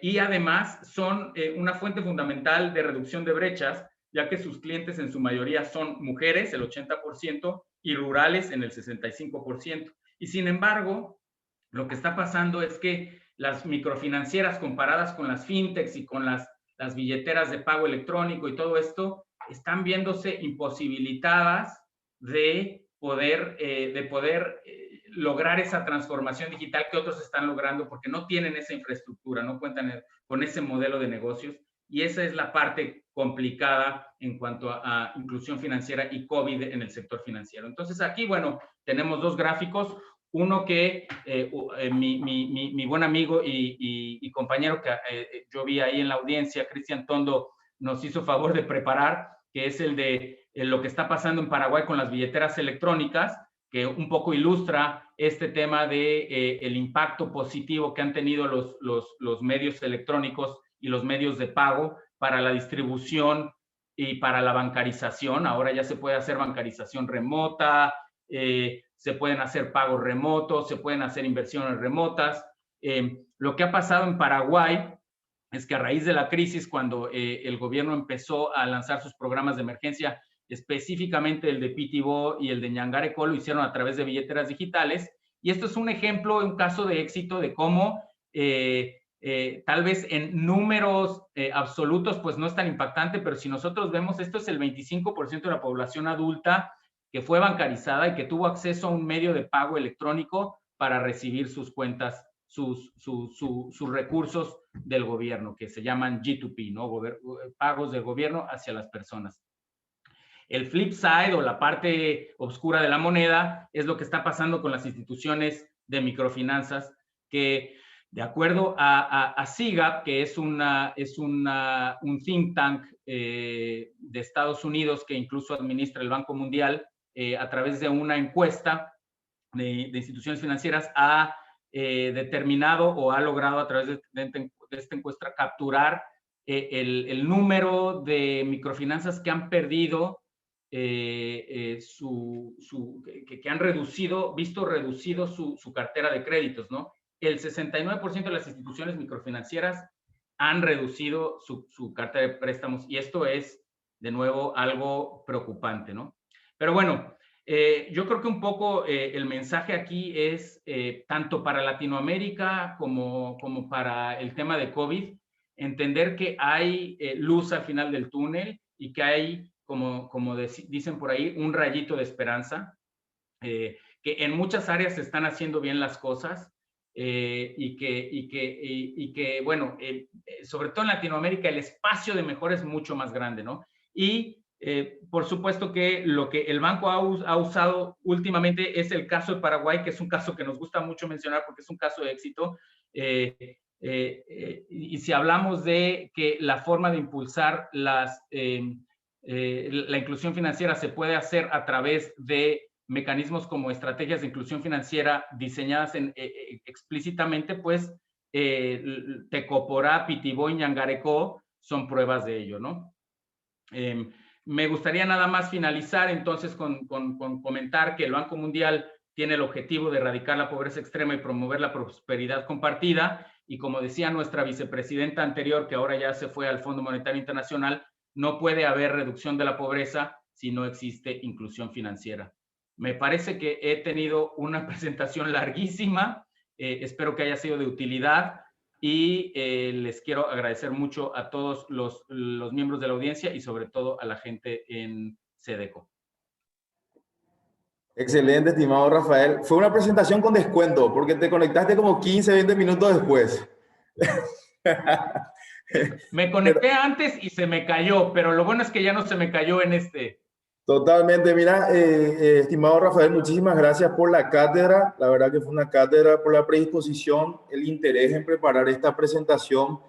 Y además son una fuente fundamental de reducción de brechas, ya que sus clientes en su mayoría son mujeres, el 80%, y rurales en el 65%. Y sin embargo, lo que está pasando es que las microfinancieras comparadas con las fintechs y con las billeteras de pago electrónico y todo esto, están viéndose imposibilitadas de poder lograr esa transformación digital que otros están logrando porque no tienen esa infraestructura, no cuentan con ese modelo de negocios. Y esa es la parte complicada en cuanto a inclusión financiera y COVID en el sector financiero. Entonces aquí, bueno, tenemos dos gráficos. Uno que mi buen amigo y compañero que yo vi ahí en la audiencia, Cristian Tondo, nos hizo favor de preparar, que es el de lo que está pasando en Paraguay con las billeteras electrónicas, que un poco ilustra este tema de el impacto positivo que han tenido los medios electrónicos y los medios de pago para la distribución y para la bancarización. Ahora ya se puede hacer bancarización remota, se pueden hacer pagos remotos, se pueden hacer inversiones remotas. Lo que ha pasado en Paraguay es que a raíz de la crisis, cuando el gobierno empezó a lanzar sus programas de emergencia, específicamente el de Pitibo y el de Ñangareco, lo hicieron a través de billeteras digitales. Y esto es un ejemplo, un caso de éxito de cómo tal vez en números absolutos pues no es tan impactante, pero si nosotros vemos, esto es el 25% de la población adulta que fue bancarizada y que tuvo acceso a un medio de pago electrónico para recibir sus cuentas, sus recursos del gobierno, que se llaman G2P, ¿no? Pagos del gobierno hacia las personas. El flip side o la parte oscura de la moneda es lo que está pasando con las instituciones de microfinanzas, que De acuerdo a SIGAP, que es un think tank de Estados Unidos que incluso administra el Banco Mundial, a través de una encuesta de instituciones financieras, ha determinado o ha logrado a través de esta encuesta capturar el número de microfinanzas que han perdido, que han visto reducido su cartera de créditos, ¿no? El 69% de las instituciones microfinancieras han reducido su cartera de préstamos, y esto es, de nuevo, algo preocupante, ¿no? Pero bueno, yo creo que un poco el mensaje aquí es, tanto para Latinoamérica como para el tema de COVID, entender que hay luz al final del túnel y que hay, como dicen por ahí, un rayito de esperanza, que en muchas áreas se están haciendo bien las cosas, y que bueno, sobre todo en Latinoamérica el espacio de mejora es mucho más grande, ¿no? Y por supuesto que lo que el banco ha usado últimamente es el caso de Paraguay, que es un caso que nos gusta mucho mencionar porque es un caso de éxito. Y si hablamos de que la forma de impulsar la inclusión financiera se puede hacer a través de mecanismos como estrategias de inclusión financiera diseñadas explícitamente, pues Tecoporá, Pitibó y Ñangarecó son pruebas de ello, ¿no? Me gustaría nada más finalizar entonces con comentar que el Banco Mundial tiene el objetivo de erradicar la pobreza extrema y promover la prosperidad compartida, y como decía nuestra vicepresidenta anterior, que ahora ya se fue al Fondo Monetario Internacional, no puede haber reducción de la pobreza si no existe inclusión financiera. Me parece que he tenido una presentación larguísima, espero que haya sido de utilidad, y les quiero agradecer mucho a todos los miembros de la audiencia y sobre todo a la gente en SEDECO. Excelente, estimado Rafael. Fue una presentación con descuento porque te conectaste como 15, 20 minutos después. Me conecté antes y se me cayó, pero lo bueno es que ya no se me cayó en este. Totalmente. Mira, estimado Rafael, muchísimas gracias por la cátedra. La verdad que fue una cátedra, por la predisposición, el interés en preparar esta presentación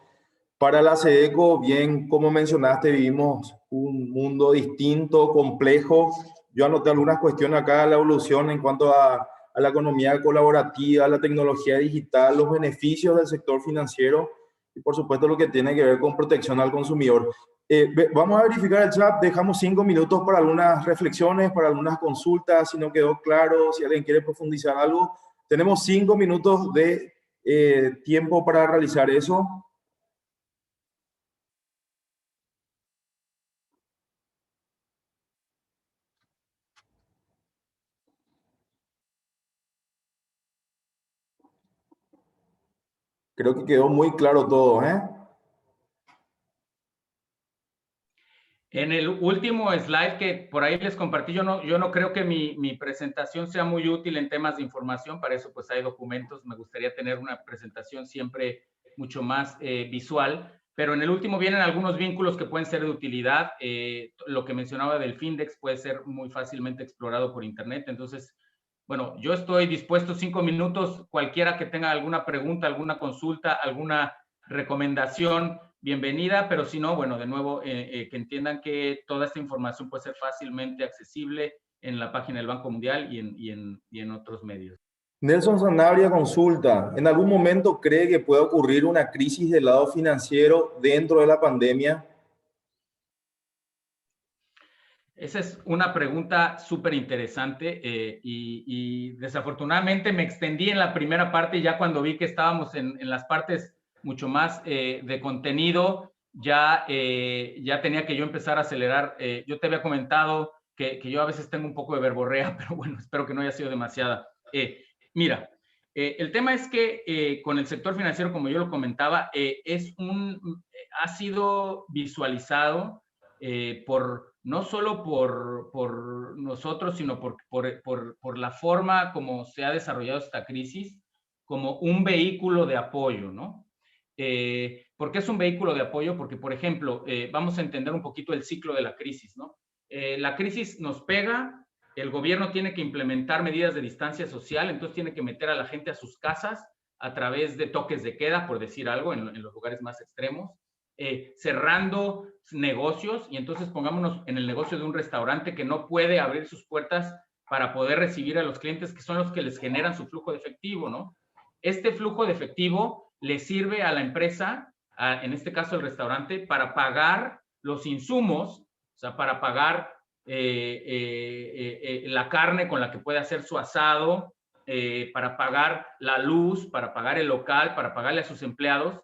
para la SEDECO. Bien, como mencionaste, vivimos un mundo distinto, complejo. Yo anoté algunas cuestiones acá, la evolución en cuanto a la economía colaborativa, la tecnología digital, los beneficios del sector financiero y, por supuesto, lo que tiene que ver con protección al consumidor. Vamos a verificar el chat, dejamos 5 minutos para algunas reflexiones, para algunas consultas, si no quedó claro, si alguien quiere profundizar algo. Tenemos 5 minutos de tiempo para realizar eso. Creo que quedó muy claro todo, ¿eh? En el último slide que por ahí les compartí, yo no creo que mi presentación sea muy útil en temas de información. Para eso pues hay documentos. Me gustaría tener una presentación siempre mucho más visual, pero en el último vienen algunos vínculos que pueden ser de utilidad. Lo que mencionaba del Findex puede ser muy fácilmente explorado por internet. Entonces, bueno, yo estoy dispuesto 5 minutos. Cualquiera que tenga alguna pregunta, alguna consulta, alguna recomendación, bienvenida, pero si no, bueno, de nuevo, que entiendan que toda esta información puede ser fácilmente accesible en la página del Banco Mundial y en otros medios. Nelson Sanabria consulta, ¿en algún momento cree que puede ocurrir una crisis del lado financiero dentro de la pandemia? Esa es una pregunta súper interesante, y desafortunadamente me extendí en la primera parte. Ya cuando vi que estábamos en las partes mucho más de contenido, ya tenía que yo empezar a acelerar. Yo te había comentado que yo a veces tengo un poco de verborrea, pero bueno, espero que no haya sido demasiada. Mira, el tema es que con el sector financiero, como yo lo comentaba, ha sido visualizado no solo por nosotros, sino por la forma como se ha desarrollado esta crisis, como un vehículo de apoyo, ¿no? ¿Por qué es un vehículo de apoyo? Porque, por ejemplo, vamos a entender un poquito el ciclo de la crisis, ¿no? La crisis nos pega, el gobierno tiene que implementar medidas de distancia social, entonces tiene que meter a la gente a sus casas, a través de toques de queda, por decir algo, en los lugares más extremos, cerrando negocios, y entonces pongámonos en el negocio de un restaurante que no puede abrir sus puertas para poder recibir a los clientes, que son los que les generan su flujo de efectivo, ¿no? Este flujo de efectivo le sirve a la empresa, en este caso el restaurante, para pagar los insumos, o sea, para pagar la carne con la que puede hacer su asado, para pagar la luz, para pagar el local, para pagarle a sus empleados,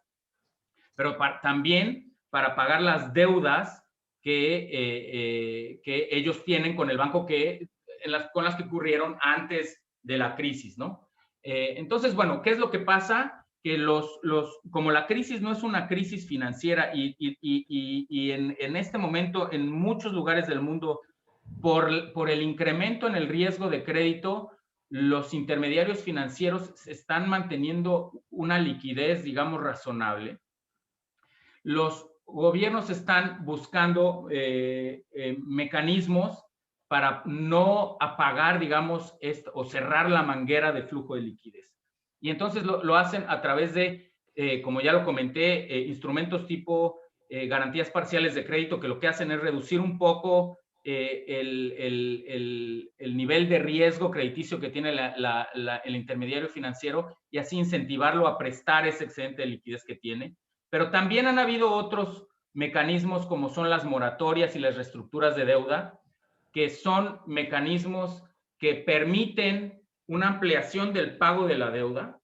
pero también para pagar las deudas que ellos tienen con el banco con las que ocurrieron antes de la crisis, ¿no? Entonces, bueno, ¿qué es lo que pasa? Que como la crisis no es una crisis financiera y en este momento en muchos lugares del mundo, por el incremento en el riesgo de crédito, los intermediarios financieros están manteniendo una liquidez, digamos, razonable. Los gobiernos están buscando mecanismos para no apagar, digamos, o cerrar la manguera de flujo de liquidez. Y entonces lo hacen a través de, como ya lo comenté, instrumentos tipo garantías parciales de crédito, que lo que hacen es reducir un poco el nivel de riesgo crediticio que tiene el intermediario financiero y así incentivarlo a prestar ese excedente de liquidez que tiene. Pero también han habido otros mecanismos como son las moratorias y las reestructuras de deuda, que son mecanismos que permiten una ampliación del pago de la deuda.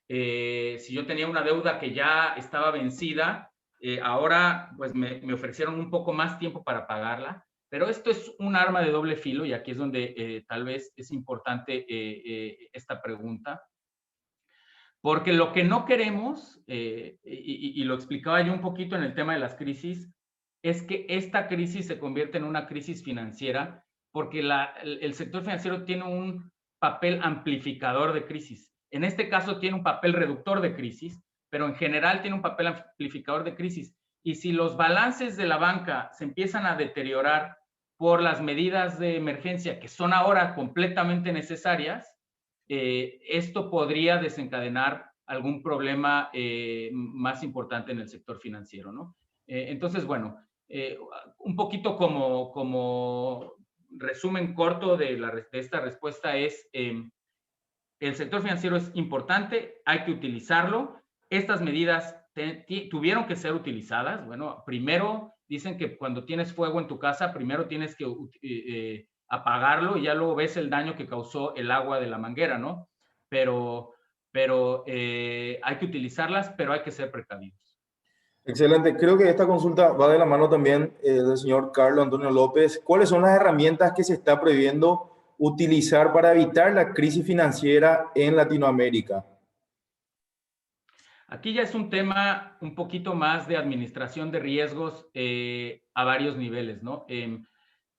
Si yo tenía una deuda que ya estaba vencida, ahora pues me ofrecieron un poco más tiempo para pagarla, pero esto es un arma de doble filo y aquí es donde tal vez es importante esta pregunta. Porque lo que no queremos, y lo explicaba yo un poquito en el tema de las crisis, es que esta crisis se convierta en una crisis financiera, porque el sector financiero tiene un papel amplificador de crisis. En este caso tiene un papel reductor de crisis, pero en general tiene un papel amplificador de crisis. Y si los balances de la banca se empiezan a deteriorar por las medidas de emergencia que son ahora completamente necesarias, esto podría desencadenar algún problema más importante en el sector financiero, ¿no? Entonces, bueno, un poquito como resumen corto de esta respuesta es, el sector financiero es importante, hay que utilizarlo. Estas medidas tuvieron que ser utilizadas. Bueno, primero dicen que cuando tienes fuego en tu casa, primero tienes que apagarlo y ya luego ves el daño que causó el agua de la manguera, ¿no? Pero hay que utilizarlas, pero hay que ser precavidos. Excelente. Creo que esta consulta va de la mano también del señor Carlos Antonio López. ¿Cuáles son las herramientas que se está previendo utilizar para evitar la crisis financiera en Latinoamérica? Aquí ya es un tema un poquito más de administración de riesgos a varios niveles, ¿no?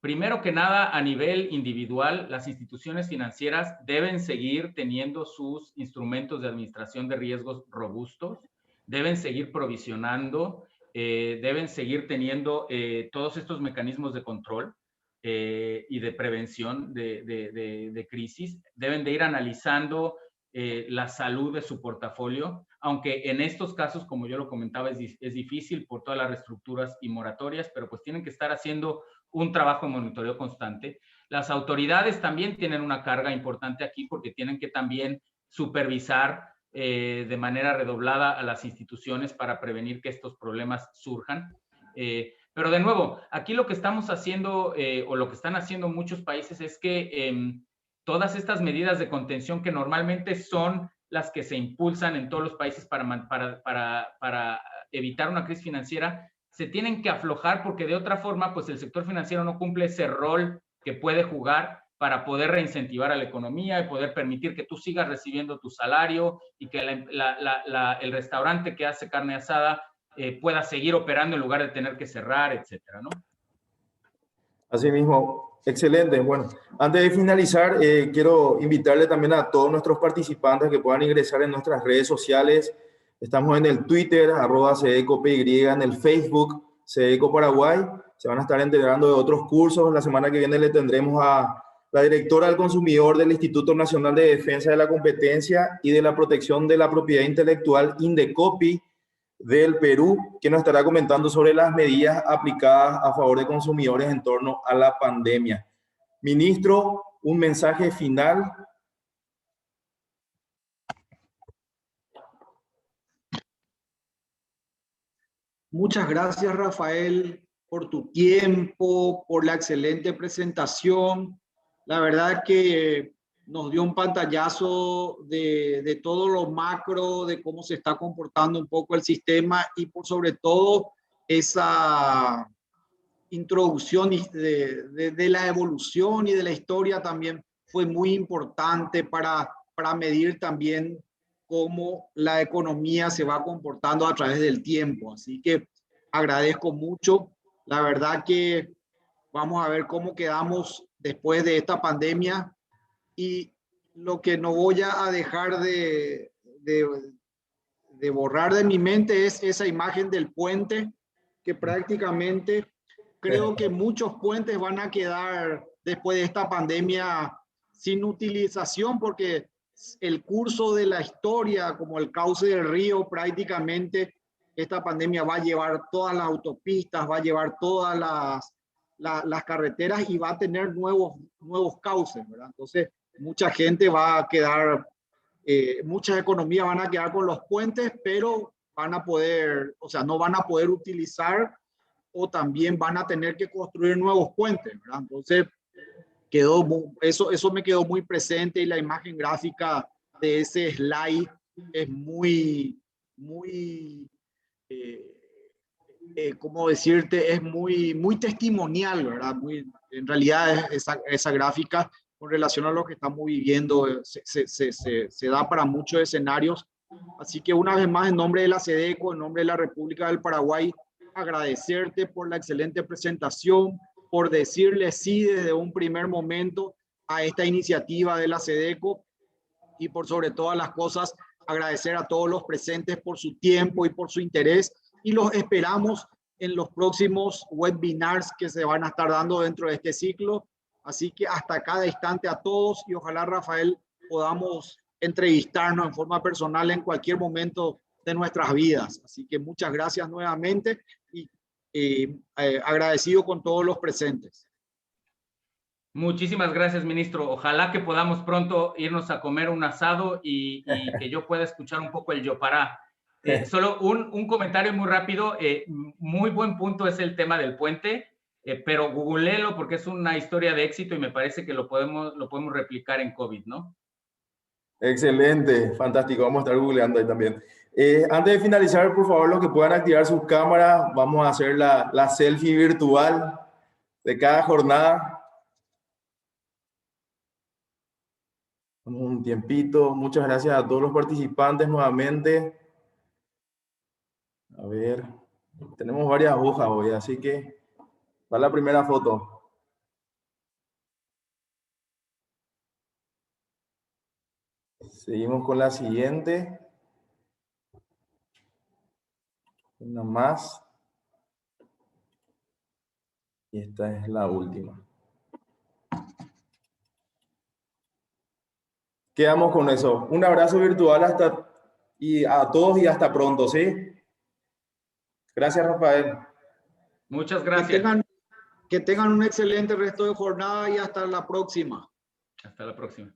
Primero que nada, a nivel individual, las instituciones financieras deben seguir teniendo sus instrumentos de administración de riesgos robustos, deben seguir provisionando, deben seguir teniendo todos estos mecanismos de control y de prevención de crisis, deben de ir analizando la salud de su portafolio, aunque en estos casos, como yo lo comentaba, es difícil por todas las reestructuras y moratorias, pero pues tienen que estar haciendo un trabajo de monitoreo constante. Las autoridades también tienen una carga importante aquí porque tienen que también supervisar de manera redoblada a las instituciones para prevenir que estos problemas surjan. Pero de nuevo, aquí lo que estamos haciendo o lo que están haciendo muchos países es que todas estas medidas de contención que normalmente son las que se impulsan en todos los países para evitar una crisis financiera, se tienen que aflojar porque de otra forma, pues el sector financiero no cumple ese rol que puede jugar para poder reincentivar a la economía y poder permitir que tú sigas recibiendo tu salario y que el restaurante que hace carne asada pueda seguir operando en lugar de tener que cerrar, etcétera, ¿no? Así mismo, excelente. Bueno, antes de finalizar, quiero invitarle también a todos nuestros participantes que puedan ingresar en nuestras redes sociales. Estamos en el Twitter, @CEDECOPY, en el Facebook, CEDECO Paraguay. Se van a estar enterando de otros cursos. La semana que viene le tendremos a la directora del consumidor del Instituto Nacional de Defensa de la Competencia y de la Protección de la Propiedad Intelectual, Indecopi, del Perú, que nos estará comentando sobre las medidas aplicadas a favor de consumidores en torno a la pandemia. Ministro, un mensaje final. Muchas gracias, Rafael, por tu tiempo, por la excelente presentación. La verdad que nos dio un pantallazo de todo lo macro, de cómo se está comportando un poco el sistema y por sobre todo esa introducción de la evolución y de la historia también fue muy importante para medir también cómo la economía se va comportando a través del tiempo. Así que agradezco mucho. La verdad que vamos a ver cómo quedamos después de esta pandemia y lo que no voy a dejar de borrar de mi mente es esa imagen del puente que prácticamente creo que muchos puentes van a quedar después de esta pandemia sin utilización porque el curso de la historia, como el cauce del río, prácticamente esta pandemia va a llevar todas las autopistas, va a llevar todas las carreteras y va a tener nuevos cauces, ¿verdad? Entonces, mucha gente va a quedar, muchas economías van a quedar con los puentes, pero van a poder, o sea, no van a poder utilizar o también van a tener que construir nuevos puentes, ¿verdad? Entonces, eso me quedó muy presente y la imagen gráfica de ese slide es muy, ¿cómo decirte? Es muy testimonial, ¿verdad? En realidad esa gráfica con relación a lo que estamos viviendo se da para muchos escenarios. Así que una vez más, en nombre de la SEDECO, en nombre de la República del Paraguay, agradecerte por la excelente presentación, por decirle sí desde un primer momento a esta iniciativa de la SEDECO y por sobre todas las cosas agradecer a todos los presentes por su tiempo y por su interés y los esperamos en los próximos webinars que se van a estar dando dentro de este ciclo. Así que hasta cada instante a todos y ojalá, Rafael, podamos entrevistarnos en forma personal en cualquier momento de nuestras vidas. Así que muchas gracias nuevamente y agradecido con todos los presentes. Muchísimas gracias, ministro. Ojalá que podamos pronto irnos a comer un asado y que yo pueda escuchar un poco el yopará. Solo un comentario muy rápido. Muy buen punto es el tema del puente, pero googleelo porque es una historia de éxito y me parece que lo podemos replicar en COVID, ¿no? Excelente, fantástico. Vamos a estar googleando ahí también. Antes de finalizar, por favor, los que puedan activar sus cámaras, vamos a hacer la selfie virtual de cada jornada. Un tiempito. Muchas gracias a todos los participantes nuevamente. A ver, tenemos varias hojas hoy, así que va la primera foto. Seguimos con la siguiente. Una más. Y esta es la última. Quedamos con eso. Un abrazo virtual a todos y hasta pronto, ¿sí? Gracias, Rafael. Muchas gracias. Que tengan un excelente resto de jornada y hasta la próxima. Hasta la próxima.